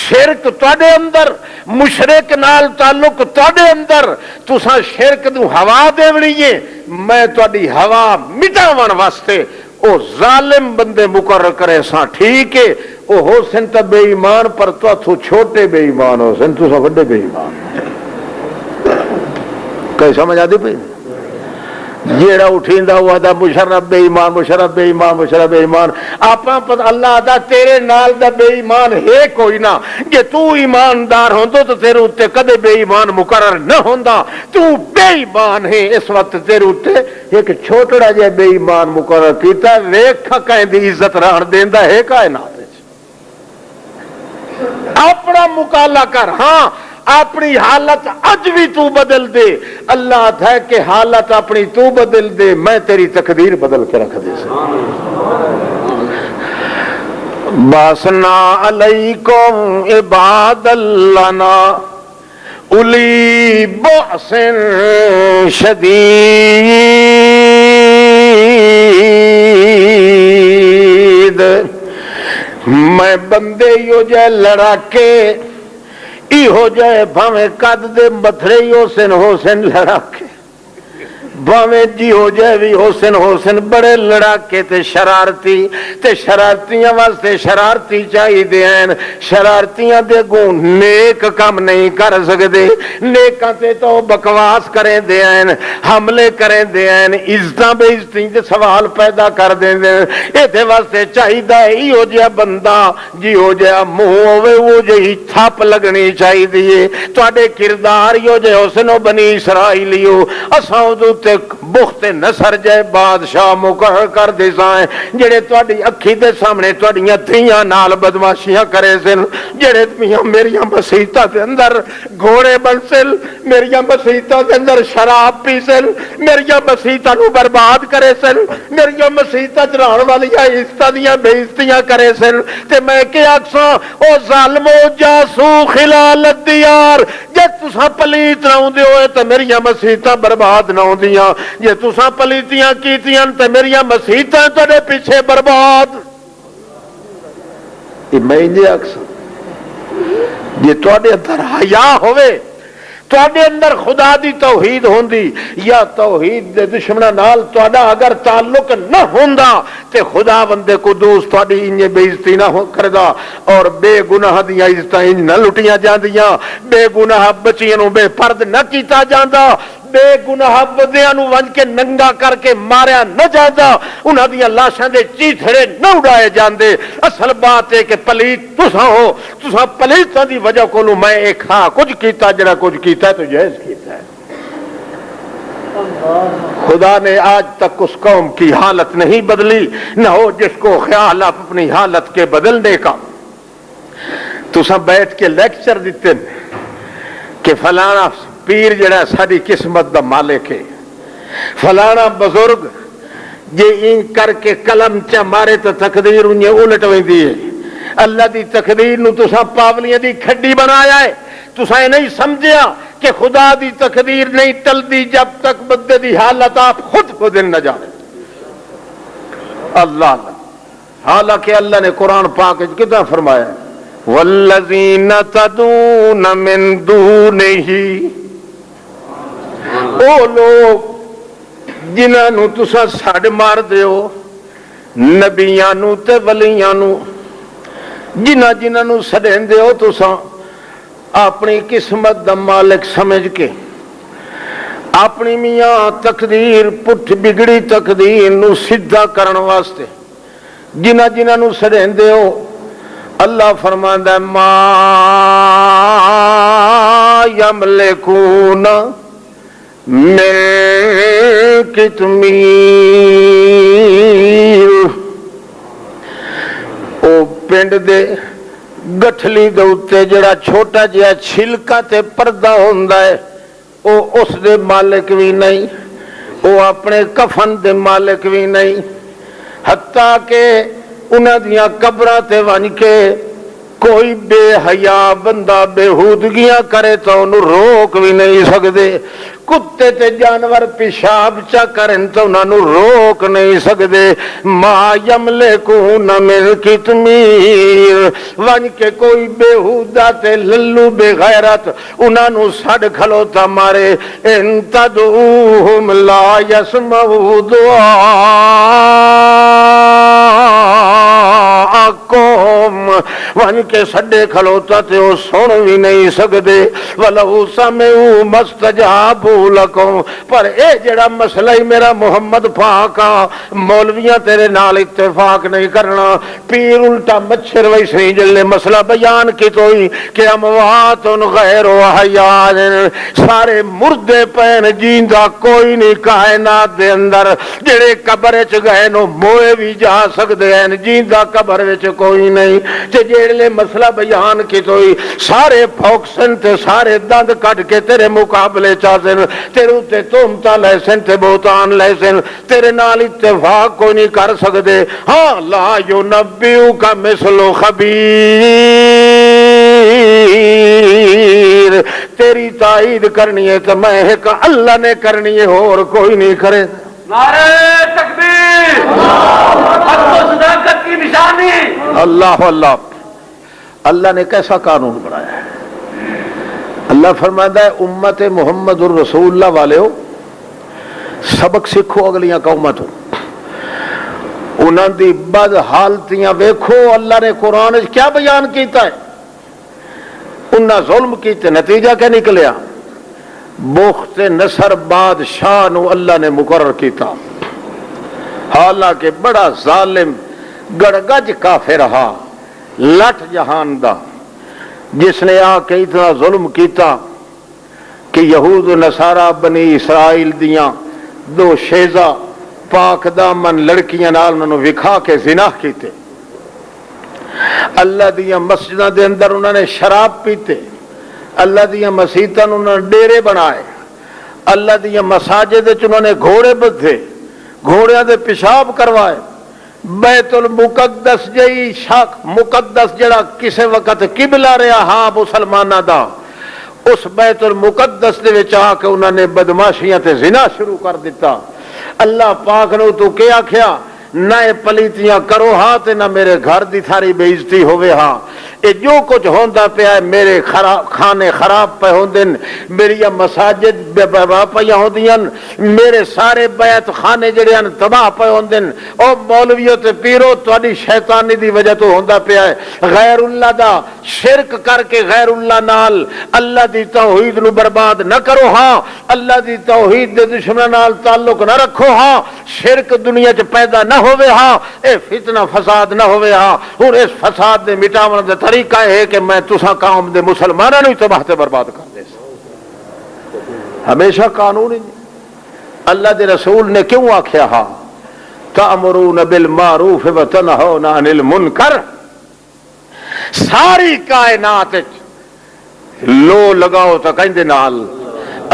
شرک تواڈے اندر، مشرک نال تعلق تواڈے اندر، تساں شرک نو ہوا دیونی ہے، میں تواڈی ہوا مٹاون واسطے او ظالم بندے مقرر کرے سا، ٹھیک ہے او ہو سن تے بے ایمان، پر تو چھوٹے بے ایمان ہو سن، تساں وڈے بے ایمان، کئی سمجھ آتی پئی؟ جیڑا اٹھیندا ہوا دا مشرف بے ایمان، مشرف بے ایمان، مشرف بے ایمان، آپاں پتہ اللہ دا تیرے نال دا بے ایمان ہے کوئی نہ، کہ تو ایماندار ہوندو تو تیرے اتے کدے بے ایمان مقرر نہ ہوندا، تو بے ایمان ہے، اس وقت تیرے اتے ایک چھوٹڑا جے بے ایمان مقرر کیتا، ویکھ کہیں دی عزت رہن دیندا ہے کائنات وچ۔ اپنا مقابلہ کر، ہاں اپنی حالت اج بھی تو بدل دے، اللہ ہے کہ حالت اپنی تو بدل دے، میں تیری تقدیر بدل کے رکھ دے سکتا۔ باسنا علیکم عباد لنا اولی بأس شدید، میں بندے یو جائے لڑا کے ای ہو جائے بھاویں قد دے متھرے ہو سن لڑا کے، بھاویں جی ہو جائے بھی ہو سن بڑے لڑا کے تے شرارتیاں واسطے شرارتی چاہی دے ہیں، شرارتیاں دے گوں نیک کام نہیں کر سکتے، نیکاں تے تو بکواس کریں دے ہیں، حملے کریں دے ہیں، عزتاں بے عزتی دے سوال پیدا کر دیں دے، ایتھے واسطے چاہی دا ہی ہو جائے بندہ جی ہو جائے منہ ہوئے وہ جہی تھپ لگنی چاہی دیئے، تو آڈے کردار ہی ہو جائے حسن و بنی اسرائیلیو، اساں دو بخت نصر جائے بادشاہ مقرر کر دے سائیں، جڑے تواڈی اکھی دے سامنے تواڈیاں دھیاں نال بدماشیاں کرے سن، جڑے میاں میریاں مسیتاں دے اندر گھوڑے بن سن، میریاں مسیتاں دے اندر شراب پی سن، میریاں مسیتاں نو برباد کرے سن، میریاں مسیتاں چران والیاں عزتاں دیاں بے عزتیاں کرے سن، تے میں کہ آکساں او ظالمو جاسو خلال الدیار، جے تساں پلیت نہ ہوندے ہوئے تے میریاں مسیتاں برباد نہ ہوندیاں، جے تساں پلیتیاں کیتیاں تے میریاں مسیتاں تواڈے پیچھے برباد۔ یہ میں جے اکثر جے تواڈے اندر حیا ہوئے، تواڈے اندر خدا دی توحید ہوندی، یا توحید دے دشمناں نال تواڈا اگر تعلق نہ ہوندا تے خدا بندے قدوس تواڈی انج بے عزتی نہ کردا، اور بے گناہ دیاں عزتاں انج نہ لٹیاں جاندیاں، بے گناہ بچیاں نو بے پرد نہ کیتا جاندا، بے گناہ بدیاں نو ونج کے ننگا کر کے ماریا نہ جاندا، انہاں دیاں لاشاں دے چیتھڑے نہ اڑائے جاندے۔ اصل بات ہے کہ پلیت تساں ہو، تساں پلیتاں دی وجہ کولوں میں ایک ہاں کچھ کیتا، جڑا کچھ کیتا ہے تو جائز کیتا ہے۔ خدا نے آج تک اس قوم کی حالت نہیں بدلی، نہ ہو جس کو خیال اپنی حالت کے بدلنے کا۔ تساں بیٹھ کے لیکچر دیتے کہ فلانا پیر جڑا ساری قسمت دا مالک ہے، فلانا بزرگ جے ان کر کے قلم چا مارے تو تقدیر انہیں الٹ ویندی ہے، اللہ دی تقدیر نو تساں پاولیاں دی کھڈی بنایا ہے، تساں نہیں سمجھیا کہ خدا دی تقدیر نہیں ٹلدی جب تک بندے دی حالت آپ خود نہ جانے۔ اللہ حالانکہ اللہ نے قرآن پاک کتنا فرمایا ہے والذین تدعون من دونہ، او لوگ جنہاں نو تساں ساڈ مار دیو، نبیاں نو تے ولیاں نو، جنہاں نو سڈین دیو تساں اپنی قسمت دا مالک سمجھ کے، اپنی میاں تقدیر پٹھ بگڑی تقدیر نو سدھا کرن واسطے جنہاں نو سڈین دیو، اللہ فرماندا ہے ما یملکون من قطمیر، او پنڈ دے گٹھلی دے اوتے جڑا چھوٹا جہا چھلکا تے پردہ ہوندا ہے او اس دے مالک بھی نہیں، او اپنے کفن دے مالک بھی نہیں، حتیٰ کہ انہاں دیاں قبراں تے ون کے کوئی بے حیا بندہ بےہودگیاں کرے تو انہوں روک بھی نہیں سکتے، کتے تے جانور پیشاب چا کرن تو انہوں روک نہیں سکتے۔ ما یملکون من قطمیر، ون کے کوئی بےہودہ تے للو بے غیرت انہوں سڑ کھلوتا مارے، ان تدعوہم لا یسمعوا دعاءکم، ون کے سڈے کھلوتا تے وہ سن بھی نہیں سکتے، وَلَوْ سَمِعُوا مَسْتَجَابُوا لَكُمْ، پر اے جڑا مسئلہ ہی میرا محمد پاک آ، مولویاں تیرے نال اتفاق نہیں کرنا، پیر الٹا مچھر ویسے جلے مسئلہ بیان کی توئی کہ اموات غیر احیاء، سارے مردے پین جیندہ کوئی نہیں کائنات دے اندر، جڑے قبر وچ گئے نو موئے بھی جا سکتے ہیں، جیندہ قبر وچ کوئی نہیں، تے جڑے مسئلہ بیان کی توئی سارے پھوکسن تے سارے دند کٹ کے تیرے مقابلے چاہتے تیرے تے تہمتاں لے سن تے بہتان لے سن، تیرے نال اتفاق کوئی نہیں کر سکتے۔ ہاں لا ینبئک مثل خبیر، تیری تائید کرنی ہے تو میں ایک اللہ نے کرنی ہے اور کوئی نہیں کرے۔ نعرہ تکبیر، حق و صداقت کی نشانی۔ اللہ اللہ، اللہ نے کیسا قانون بنایا ہے۔ اللہ فرماتا ہے امت محمد الرسول اللہ والے ہو، سبق سیکھو اگلیاں قوموں تو، انہاں دی بد حالتیاں ویکھو۔ اللہ نے قرآن کیا بیان کیتا ہے؟ انہاں ظلم کیتے، نتیجہ کیا نکلیا؟ بخت نصر بادشاہ نو اللہ نے مقرر کیتا، حالانکہ بڑا ظالم گڑگج کافر رہا، لٹ جہان دا، جس نے آ کے اتنا ظلم کیتا کہ یہود و نصارہ بنی اسرائیل دیاں دو شیزہ پاک دامن لڑکیاں نال انہوں وکھا کے زنا کیتے، اللہ دیاں مسجداں دے اندر انہوں نے شراب پیتے، اللہ دیاں مسیتاں انہوں نے ڈیرے بنائے، اللہ دیاں مساجد انہوں نے گھوڑے بدھے، گھوڑیاں دے پیشاب کروائے، بیت المقدس جئی شاک مقدس جڑا کسے وقت قبلہ رہا ہاں مسلمانہ دا، اس بیت المقدس دے وچ آ کے انہوں نے بدماشیاں تے زنا شروع کر دیتا۔ اللہ پاک نے تو کیا کیا؟ نہ پلیتیاں کرو ہاں تے نہ میرے گھر دی تھاری بے عزتی ہوئے ہاں، اے جو کچھ ہوندا پیا ہے میرے کھانے خراب پہ ہوندن، میری مساجد پہ ہوندیاں، میرے سارے بیت خانے جڑے ہیں تباہ پہ ہوندن، او مولویوں تے پیرو تواڈی شیطانی دی وجہ تو ہوندا پیا ہے۔ غیر اللہ دا شرک کر کے غیر اللہ نال اللہ دی توحید نو برباد نہ کرو ہاں، اللہ دی توحید دے دشمن نال تعلق نہ رکھو ہاں، شرک دنیا چ پیدا نہ ہوئے ہاں، اے فتنہ فساد نہ ہوئے ہاں۔ اور اس فساد دے مٹاون دا طریقہ ہے کہ میں تساں قوم دے مسلماناں نو تباہ تے برباد کر دے۔ ہمیشہ قانون ہی اللہ دے رسول نے کیوں آکھیا ہاں تأمرون بالمعروف وتنہون عن المنکر، ساری کائنات لو لگاؤ تو کہندے نال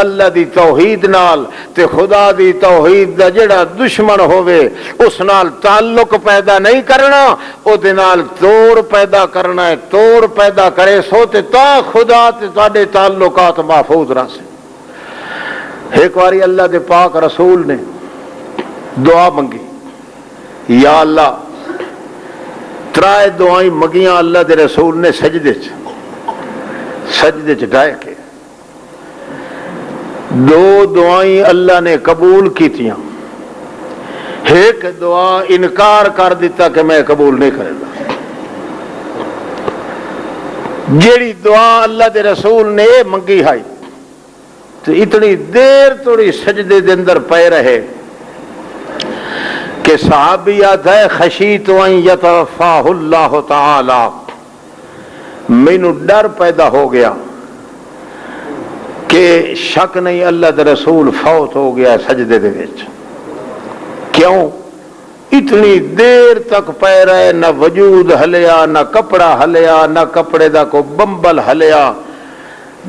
اللہ دی توحید نال تے خدا دی توحید دا جڑا دشمن ہوئے اس نال تعلق پیدا نہیں کرنا، او دے نال توڑ پیدا کرنا ہے، توڑ پیدا کرے سو تے تا خدا تے تواڈے تعلقات محفوظ رہ سے۔ ایک باری اللہ دے پاک رسول نے دعا منگی، یا اللہ، ترائے دعائیں منگیاں اللہ دے رسول نے سجدے چ ڈائے کے، دو دعائیں اللہ نے قبول کی تیاں، ایک دعا انکار کر دیتا کہ میں قبول نہیں کرے گا۔ جیڑی دعا اللہ دے رسول نے منگی ہے تو اتنی دیر توڑی سجدے دے اندر پے رہے کہ صحابی آتا ہے خشیت ان یتوفاہ اللہ تعالی، مینوں ڈر پیدا ہو گیا کہ شک نہیں اللہ دے رسول فوت ہو گیا سجدے دے وچ. کیوں؟ اتنی دیر تک پے رہے، نہ وجود ہلیا، نہ کپڑا ہلیا، نہ کپڑے دا کو بمبل ہلیا،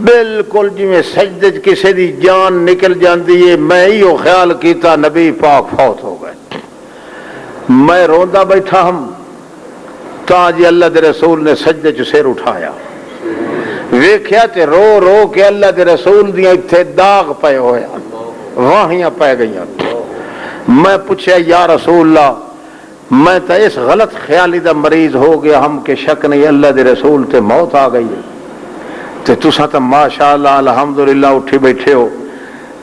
بالکل جی میں سجدے کسی دی جان نکل جاندی ہے. میں یہ خیال کیتا نبی پاک فوت ہو گئے. میں روندا بیٹھا ہم تا جی اللہ دے رسول نے سجدے چ سر اٹھایا، ویکھیا تے رو رو کے اللہ دے رسول دیاں اتھے داغ پے ہوئے، واہیاں پے گئیاں. میں پوچھا یا رسول اللہ، میں تو اس غلط خیالی دا مریض ہو گیا ہم کہ شک نہیں اللہ دے رسول تے موت آ گئی ہے، تے تساں تو ماشاءاللہ الحمدللہ اٹھی بیٹھے ہو،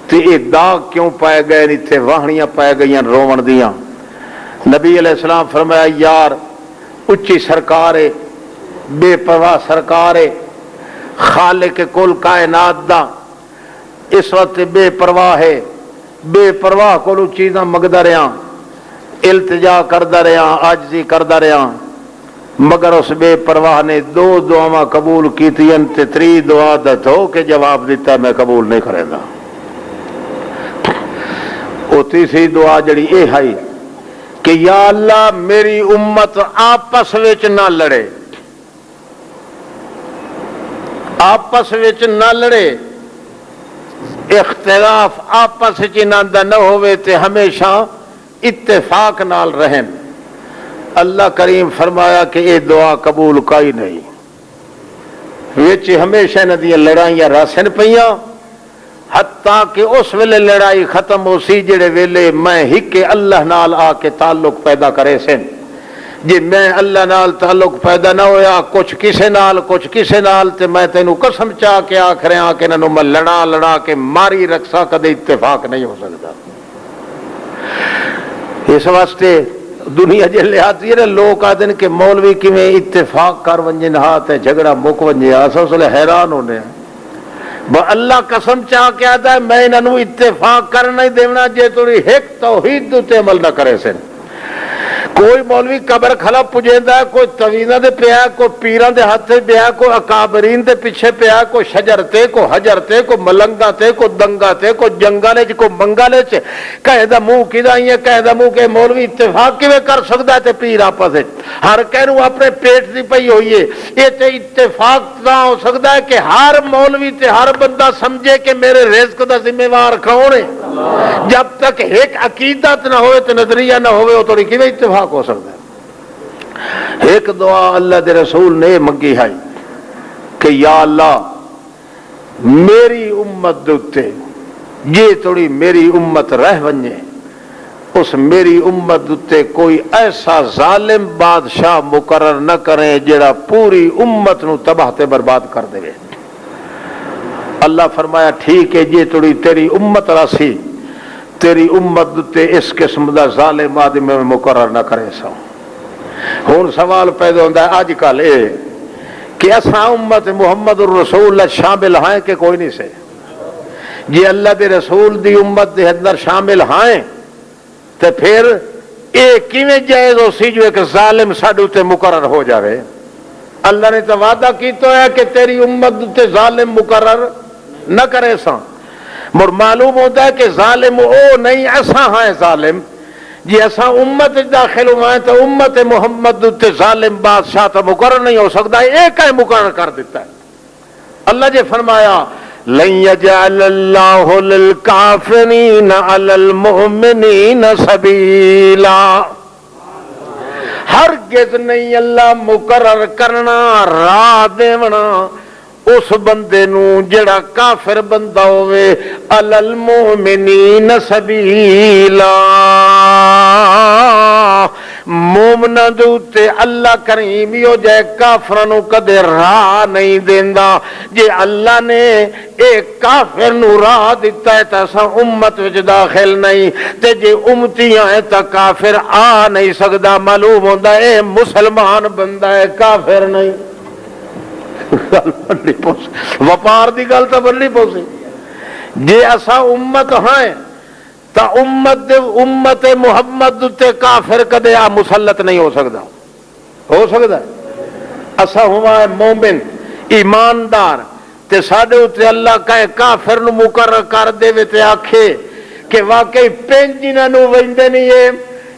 تے یہ داغ کیوں پائے گئے اتنے واہنیاں پائے گئیاں رون دیاں. نبی علیہ السلام فرمایا یار اچھی سرکار ہے، بے پرواہ سرکار ہے، خالق کل کائنات دا اس وقت بے پرواہ ہے، بے پرواہ کو چیزاں مگدا رہا، التجا کردا رہا، عاجزی کردا رہا، مگر اس بے پرواہ نے دو دعاواں قبول کیتیاں تے تری دعا دا دھو کے جواب دیتا میں قبول نہیں کرے گا. وہ تیسری دعا جڑی اے ہے کہ یا اللہ میری امت آپس وچ نہ لڑے، آپس وچ نہ لڑے، اختلاف آپس نہ ہوئے تے ہمیشہ اتفاق نال رہن. اللہ کریم فرمایا کہ یہ دعا قبول کائی نہیں، وچ ہمیشہ ندیاں لڑائیاں راسن پیاں، حتیٰ کہ اس ویلے لڑائی ختم ہو سی جڑے ویلے میں ہکے اللہ نال آ کے تعلق پیدا کرے سن. جی میں اللہ نال تعلق پیدا نہ ہویا کچھ کسے نال تے میں تینوں قسم چاہ کے آکھ رہا کہ انہوں میں لڑا کے ماری رکھسا کدے اتفاق نہیں ہو سکتا. اس واسطے دنیا جے لحاظ یہ لوگ آدھن کہ مولوی کیویں اتفاق کر ونجن ہاتھ ہے جھگڑا مک ونجے، اس لئے حیران ہونے ہیں. اللہ قسم چاہ کے آدھا ہے میں انہوں اتفاق کر نہیں دینا جے توڑی ایک توحید تے عمل نہ کرے سن. کوئی مولوی قبر کھلا پجیندا ہے، کوئی توینہ دے پیا، کوئی پیران دے ہاتھ پیا، کوئی اکابرین دے پیچھے پیا، کوئی شجر تے، کوئی حجر تے، کوئی ملنگا تے، کوئی دنگا تے، کوئی جنگا لے، کوئی منگا لے، کہے دا منہ کیدا ہی ہے، کہے دا منہ کہ مولوی اتفاق کیویں کر سکدا تے پیر آپس وچ ہر کہنوں اپنے پیٹ دی پئی ہوئی ہے. یہ تے اتفاق نہ ہو سکدا ہے کہ ہر مولوی تے ہر بندہ سمجھے کہ میرے رزق دا ذمہ وار کون ہے. جب تک ایک عقیدت نہ ہوئے تو نظریہ نہ ہوئے وہ توڑی کیویں اتفاق ہو سکتا ہے. ایک دعا اللہ دے رسول نے منگی ہے کہ یا اللہ میری امت دوتے یہ توڑی میری امت رہ ونجے، اس میری امت دوتے کوئی ایسا ظالم بادشاہ مقرر نہ کریں جڑا پوری امت نو تباہ تے برباد کر دے. اللہ فرمایا ٹھیک ہے جی توڑی تیری امت راسی تیری امت دوتے اس قسم دا ظالم آدمی میں مقرر نہ کرے سا. ہون سوال پیدا ہوتا ہے آج کل اے کہ اساں امت محمد الرسول شامل ہیں کہ کوئی نہیں سے. جی اللہ دے رسول دی امت دے اندر شامل ہیں تو پھر اے کیویں جائز ہو سی جو ایک ظالم ساڈے تے مقرر ہو جاوے. اللہ نے تو وعدہ کیتا ہے کہ تیری امت تے ظالم مقرر نہ کرے سا. مر معلوم ہوتا ہے کہ ظالم او نہیں ایسا ہیں ظالم. جی ایسا امت داخل ہوئے تو امت محمد تے ظالم بادشاہ تو مقرر نہیں ہو سکتا، ایک ہے مقرر کر دیتا ہے. اللہ جی فرمایا لن یجعل اللہ للکافرین علی المؤمنین سبیلا، ہرگز نہیں اللہ مقرر کرنا راہ دیونا اس بندے نو جڑا کافر بندہ ہوئے علی المؤمنین سبیلا. مومنہ دوتے اللہ کریم ہو جائے کافرانو کدے راہ نہیں دیندا. جے اللہ نے ایک کافر نو راہ دیتا ہے تا سا امت وچ داخل نہیں، تے جے امتیاں ہیں تا کافر آ نہیں سکدا. معلوم ہوندا اے مسلمان بندہ ہے کافر نہیں. وپار دی گل تو بننی پوسی. جے اسا امت ہیں تا امت محمد تے کافر کدے مسلط نہیں ہو سکتا. ہو سکتا ہے اسا ہوا مومن ایماندار تے ساڈے اتنے اللہ کہے کافر نو مقرر کر دے تے آکھے کہ واقعی پنج انہاں ویندے نہیں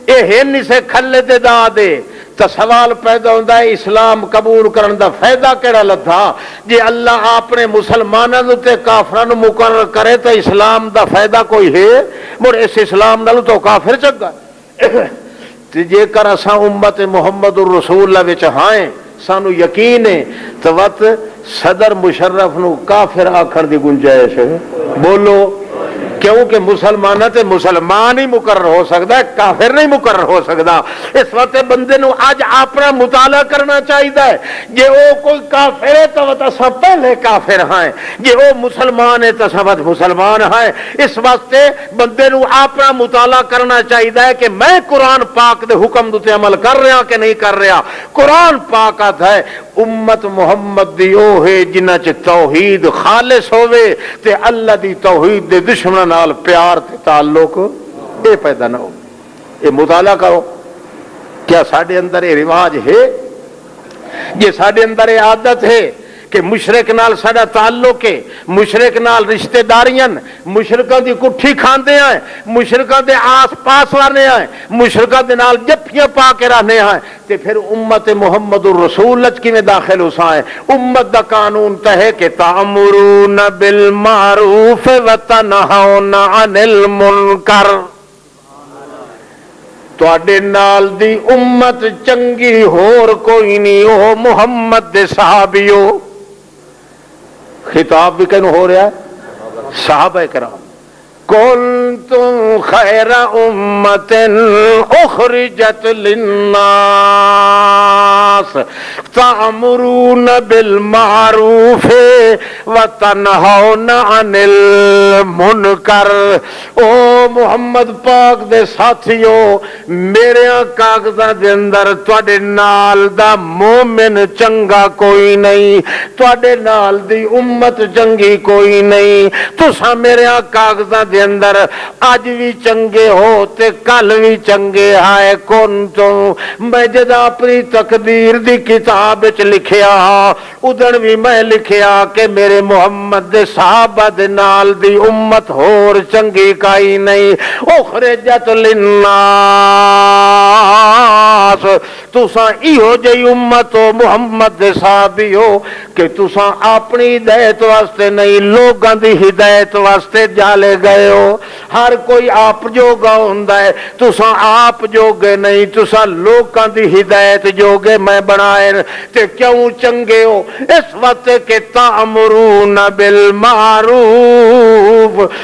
اے ہن اسے کھلے تے دا دے تو سوال پیدا ہوتا ہے اسلام قبول کرن دا فائدہ کیڑا لتھا جی اللہ اپنے مسلمانوں تے کافراں مقرر کرے تو اسلام دا فائدہ کوئی ہے مڑ اس اسلام نال تو کافر چنگا تے جے کر اساں امت محمد الرسول اللہ وچ ہائیں سانو یقین ہے تو وقت صدر مشرف نو کافر آکھن دی گنجائش ہے بولو کیونکہ مسلمانہ تے مسلمان ہی مقرر ہو سکتا ہے کافر نہیں مقرر ہو سکتا اس وقت بندے نو آج اپنا مطالعہ کرنا چاہیے جے وہ کوئی کافر ہے تو سب پہلے کافر ہیں جے وہ مسلمان ہے تو سب مسلمان ہیں اس واسطے بندے نو اپنا مطالعہ کرنا چاہیے کہ میں قرآن پاک دے حکم دے عمل کر رہا کہ نہیں کر رہا قرآن پاک ہے امت محمد دی او ہے جنہ چ توحید خالص ہوئے تے اللہ دی توحید دے دشمن نال پیار تے تعلق اے پیدا نہ ہو اے مطالعہ کرو کیا ساڈے اندر یہ رواج ہے یہ ساڈے اندر یہ عادت ہے کہ مشرک نال ساڈا تعلق ہے مشرک نال رشتہ داریاں مشرکاں دی کٹھی کھاندے ہیں مشرکاں دے آس پاس رہنے ہیں مشرکاں دے نال جفیاں پا کے رہنے ہیں تے پھر امت محمد الرسول کی میں داخل ہوسائیں امت دا قانون تہے کہ تأمرون بالمعروف وتنہون عن المنکر تواڈے نال دی امت چنگی ہور کوئی نہیں او محمد دے صحابیو خطاب بھی کہنو ہو رہا ہے صحابہ کرام کنتم خیر امت اخرجت للناس تأمرون بالمعروف وتنہون عن المنکر او محمد پاک دے ساتھیو میرے کاغذاں دے اندر تواڈے نال دا مومن چنگا کوئی نہیں تواڈے نال دی امت چنگی کوئی نہیں تساں میرے کاغذاں دے اندر اج بھی چنگے ہو تے کل بھی چنگے آئے کون تو میں جدا اپنی تقدیر دی کتاب وچ لکھیا ادھر بھی میں لکھیا کہ میرے محمد دے صحابہ دے نال دی امت ہور چنگی کائی نہیں اخرجت للناس تساں ایہو جئی امت ہو محمد دے صحابی ہو کہ تساں اپنی ہدایت واسطے نہیں لوگاں دی ہدایت واسطے جالے گئے ہو ہر کوئی آپ جوگا ہوندا ہے تساں آپ جوگے نہیں تساں لوکاں دی ہدایت جوگے میں بنائے تے کیوں چنگے ہو اس وقت کہ تأمرون بالمعروف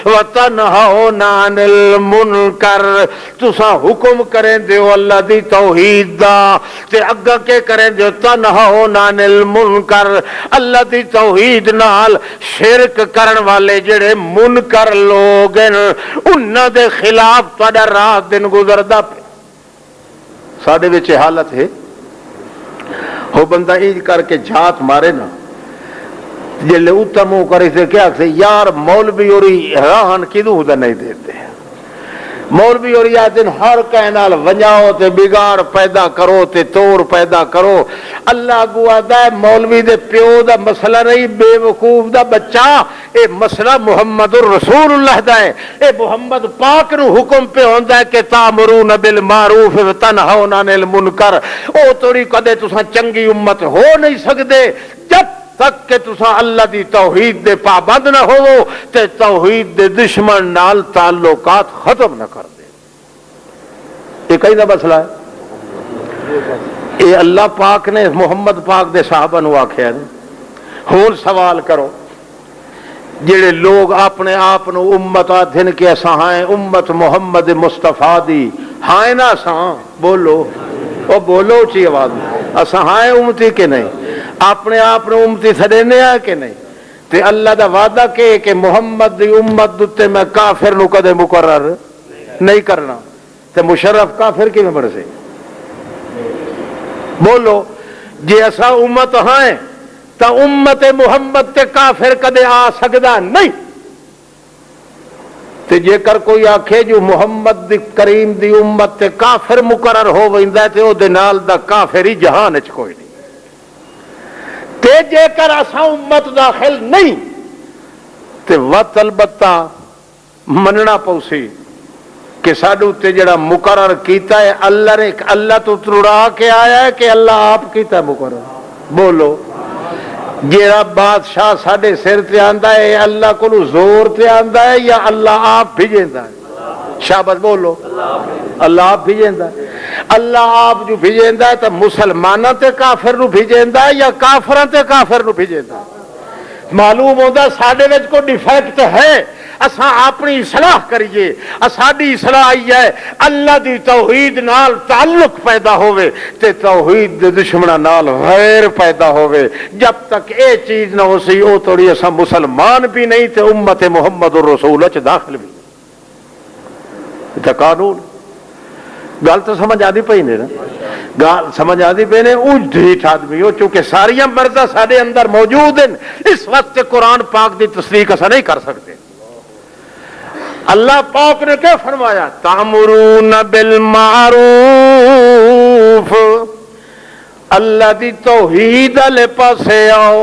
وتنہون عن المنکر تساں حکم کریں دیو اللہ دی توحید دا تے اگا کے کریں دیو تنہون عن المنکر اللہ دی توحید نال شرک کرن والے جڑے منکر لوگ انہاں دے خلاف تہاڈا رات دن گزردا پیا ساڈے وچ حالت ہے ہو بندہ ایج کر کے جھات مارے نا جلے اتر منہ کرے سے کیا کہ یار مولوی اور راہن کدوں دا نہیں دیتے مولوی اور یا دن ہر کہنال ونجاؤ تے بگاڑ پیدا کرو تے توڑ پیدا کرو اللہ گوادا ہے مولوی دے پیو دا مسئلہ نہیں بے وقوف دا بچہ اے مسئلہ محمد الرسول اللہ دا ہے اے محمد پاک نو حکم پہ ہوندا ہے کہ تامرون بالمعروف وتنہون عن المنکر او توڑی کدے تساں چنگی امت ہو نہیں سکدے جب تک کہ تساں اللہ دی توحید دے پابند نہ ہو تے توحید دے دشمن نال تعلقات ختم نہ کر دے یہ کئی دا مسئلہ ہے یہ اللہ پاک نے محمد پاک دے صحابہ نو آکھیا ہے ہون سوال کرو جڑے لوگ اپنے آپ نو امت آدھن کے اساں امت محمد مصطفیٰ دی ہائیں نا اساں بولو او بولو اچھی آواز اساں ہائیں امتی کے نہیں اپنے آپ نے امتی سڑینے آئے کہ نہیں تے اللہ دا وعدہ کہ محمد دی امت دتے میں کافر نو کدے مقرر نہیں کرنا تے مشرف کافر کی میں بڑھ سے بولو جی ایسا امت ہیں تا امت محمد تے کافر کدے آ سکدا نہیں تے جے کر کوئی آکھے جو محمد دی کریم دی امت تے کافر مقرر ہو ویندا تے او دے نال دا کافر ہی جہان وچ کوئی نہیں تے جے کر اساں امت داخل نہیں تے وقت البتہ مننا پوسی کہ ساڈے تے جڑا مقرر کیتا ہے اللہ نے اللہ تو ترڑا کے آیا ہے کہ اللہ آپ کیتا ہے مقرر؟ بولو جڑا بادشاہ ساڈے سر تے آندا ہے اللہ کو زور تے آندا ہے یا اللہ آپ بھیجیندا ہے؟ شابت بولو اللہ آپ بھیجیندا ہے۔ اللہ آپ جو بھیجیندا ہے تو مسلماناں تے کافر نو بھیجیندا ہے یا کافراں تے کافر نو بھیجیندا ہے؟ معلوم ہوتا ساڈے وچ کوئی ڈیفیکٹ ہے، اساں اپنی اصلاح کریے۔ ساڈی اصلاح آئی ہے اللہ دی توحید نال تعلق پیدا ہوئے تے توحید دے دشمناں نال غیر پیدا ہوئے۔ جب تک اے چیز نہ ہو سی او توڑی اساں مسلمان بھی نہیں تے امت محمد الرسول وچ داخل بھی تے قانون گل تو سمجھ آدھی پئی نے نا، گل سمجھ آدھی پئی نے۔ اونج ڈھیٹ آدمی ہو چونکہ ساریاں مرضاں سارے اندر موجود ہیں، اس وقت قرآن پاک دی تصدیق ایسا نہیں کر سکتے۔ اللہ پاک نے کیا فرمایا؟ تامرون بالمعروف، اللہ دی توحید والے پاسے آؤ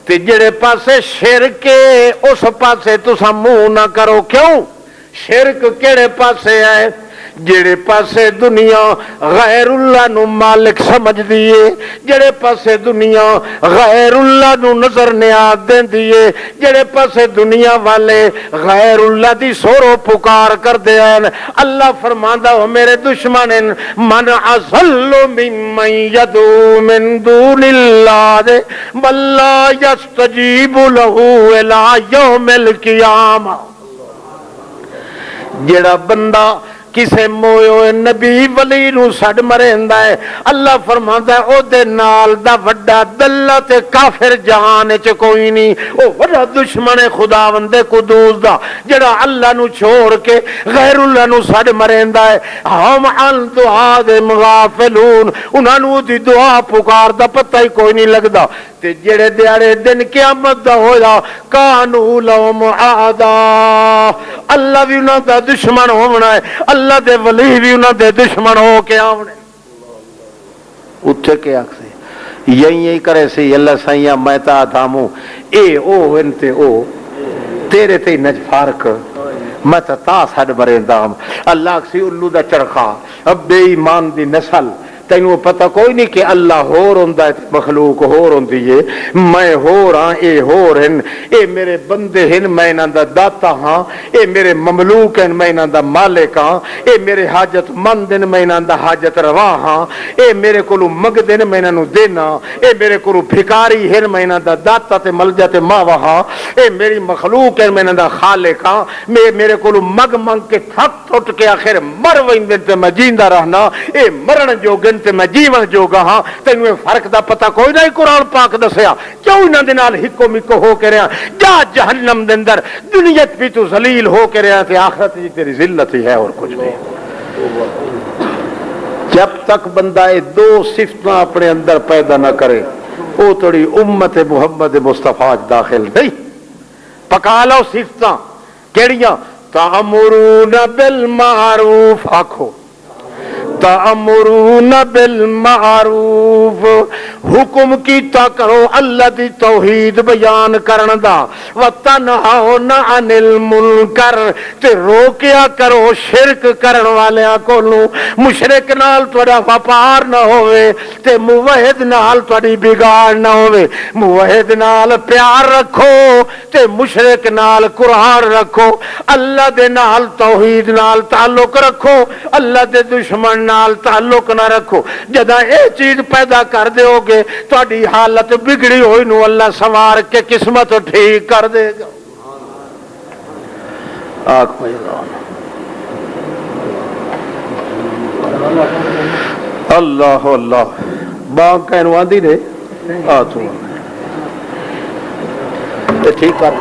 تے جڑے پاسے شرک ہے اس پاسے تساں منہ نہ کرو۔ کیوں؟ شرک کیڑے پاسے ہے؟ جڑے پاسے دنیا غیر اللہ نو مالک سمجھ دیے، جڑے پاسے دنیا غیر اللہ نو نظر نیاز دین دیے، جڑے پاسے دنیا والے غیر اللہ دی سورو پکار کر دے ہیں۔ اللہ فرماندا ہو میرے دشمن من اضل ممن يدعو من دون اللہ بل لا يستجیب له الى یوم القیامہ۔ جڑا بندہ کسے موئے نبی ولی نو سڈ مریندا ہے، اللہ فرماندا ہے او دے نال دا وڈا دلہ تے کافر جہان وچ کوئی نہیں۔ او وڈا دشمن خداوند قدوس دا جڑا اللہ نو چھوڑ کے غیر اللہ نو سڈ مریندا ہے۔ ہم عن دعا دے مغافلون، انہاں نو دی دعا پکار دا پتہ ہی کوئی نہیں لگدا۔ تے جڑے دیاڑے دن قیامت دا ہویا کانو لهم اعداء، اللہ بھی انہاں دا دشمن ہونا ہے، اللہ دے ولی بھی انہاں دے دشمن ہو کے آونے۔ اٹھے کے آکھ سے یہی کرے سی اللہ سائیاں میں تا دھاموں اے او انتے او تیرے تے نج فارق میں تا ساڈ مرندام۔ اللہ سی الو دا چرخا اب بے ایمان دی نسل تینوں پتہ کوئی نہیں کہ اللہ ہور ہوندا ہے مخلوق ہور ہوندی ہے۔ میں ہور ہاں اے ہور ہیں، اے میرے بندے ہیں میں انہاں دا داتا ہاں، اے میرے مملوک ہیں میں انہاں دا مالک ہاں، اے میرے حاجت مند ہیں میں انہاں دا حاجت روا ہاں، اے میرے کولوں منگدے نے میں انہاں نوں دینا، اے میرے کولوں بھکاری ہیں میں انہاں دا داتا تے ملجا تے ماوا ہاں، اے میری مخلوق ہیں میں انہاں دا خالق ہاں۔ میرے کولوں منگ کے تھک ٹوٹ کے آخر مر ویندے تے میں جیندا رہنا، اے مرن جوگے تے میں جیون جوگا ہاں۔ تینوں فرق دا پتہ کوئی نہیں قرآن پاک دسیا، کیوں انہاں دے نال ہکو مکو ہو کے رہا؟ جا جہنم دے اندر، دنیا بھی تو ذلیل ہو کے رہا تے آخرت جی تیری ذلت ہی ہے اور کچھ نہیں۔ جب تک بندہ یہ دو صفتاں اپنے اندر پیدا نہ کرے وہ تھوڑی امت محمد مصطفیٰ داخل نہیں۔ پکا لو صفتاں کیڑیاں؟ تأمرون بالمعروف، آکھو تأمرون بالمعروف، حکم کیتا کرو اللہ دی توحید بیان کرن دا، وتنہون عن المنکر، تے روکیا کرو شرک کرن والیاں کولوں۔ مشرک نال تہاڈا وپار نہ ہوئے تے موحد نال تہاڈی بگاڑ نہ ہوئے۔ موحد نال پیار رکھو تے مشرک نال قرآن رکھو، اللہ دے نال توحید نال تعلق رکھو، اللہ دے دشمن نال تعلق نہ رکھو۔ جدہ اے چیز پیدا کر دیو گے تہاڈی حالت بگڑی ہوئی نو اللہ سنوار کے قسمت ٹھیک کر دے گا۔ آنکھ اللہ اللہ بانگ کہنو آندھی نے ٹھیک کر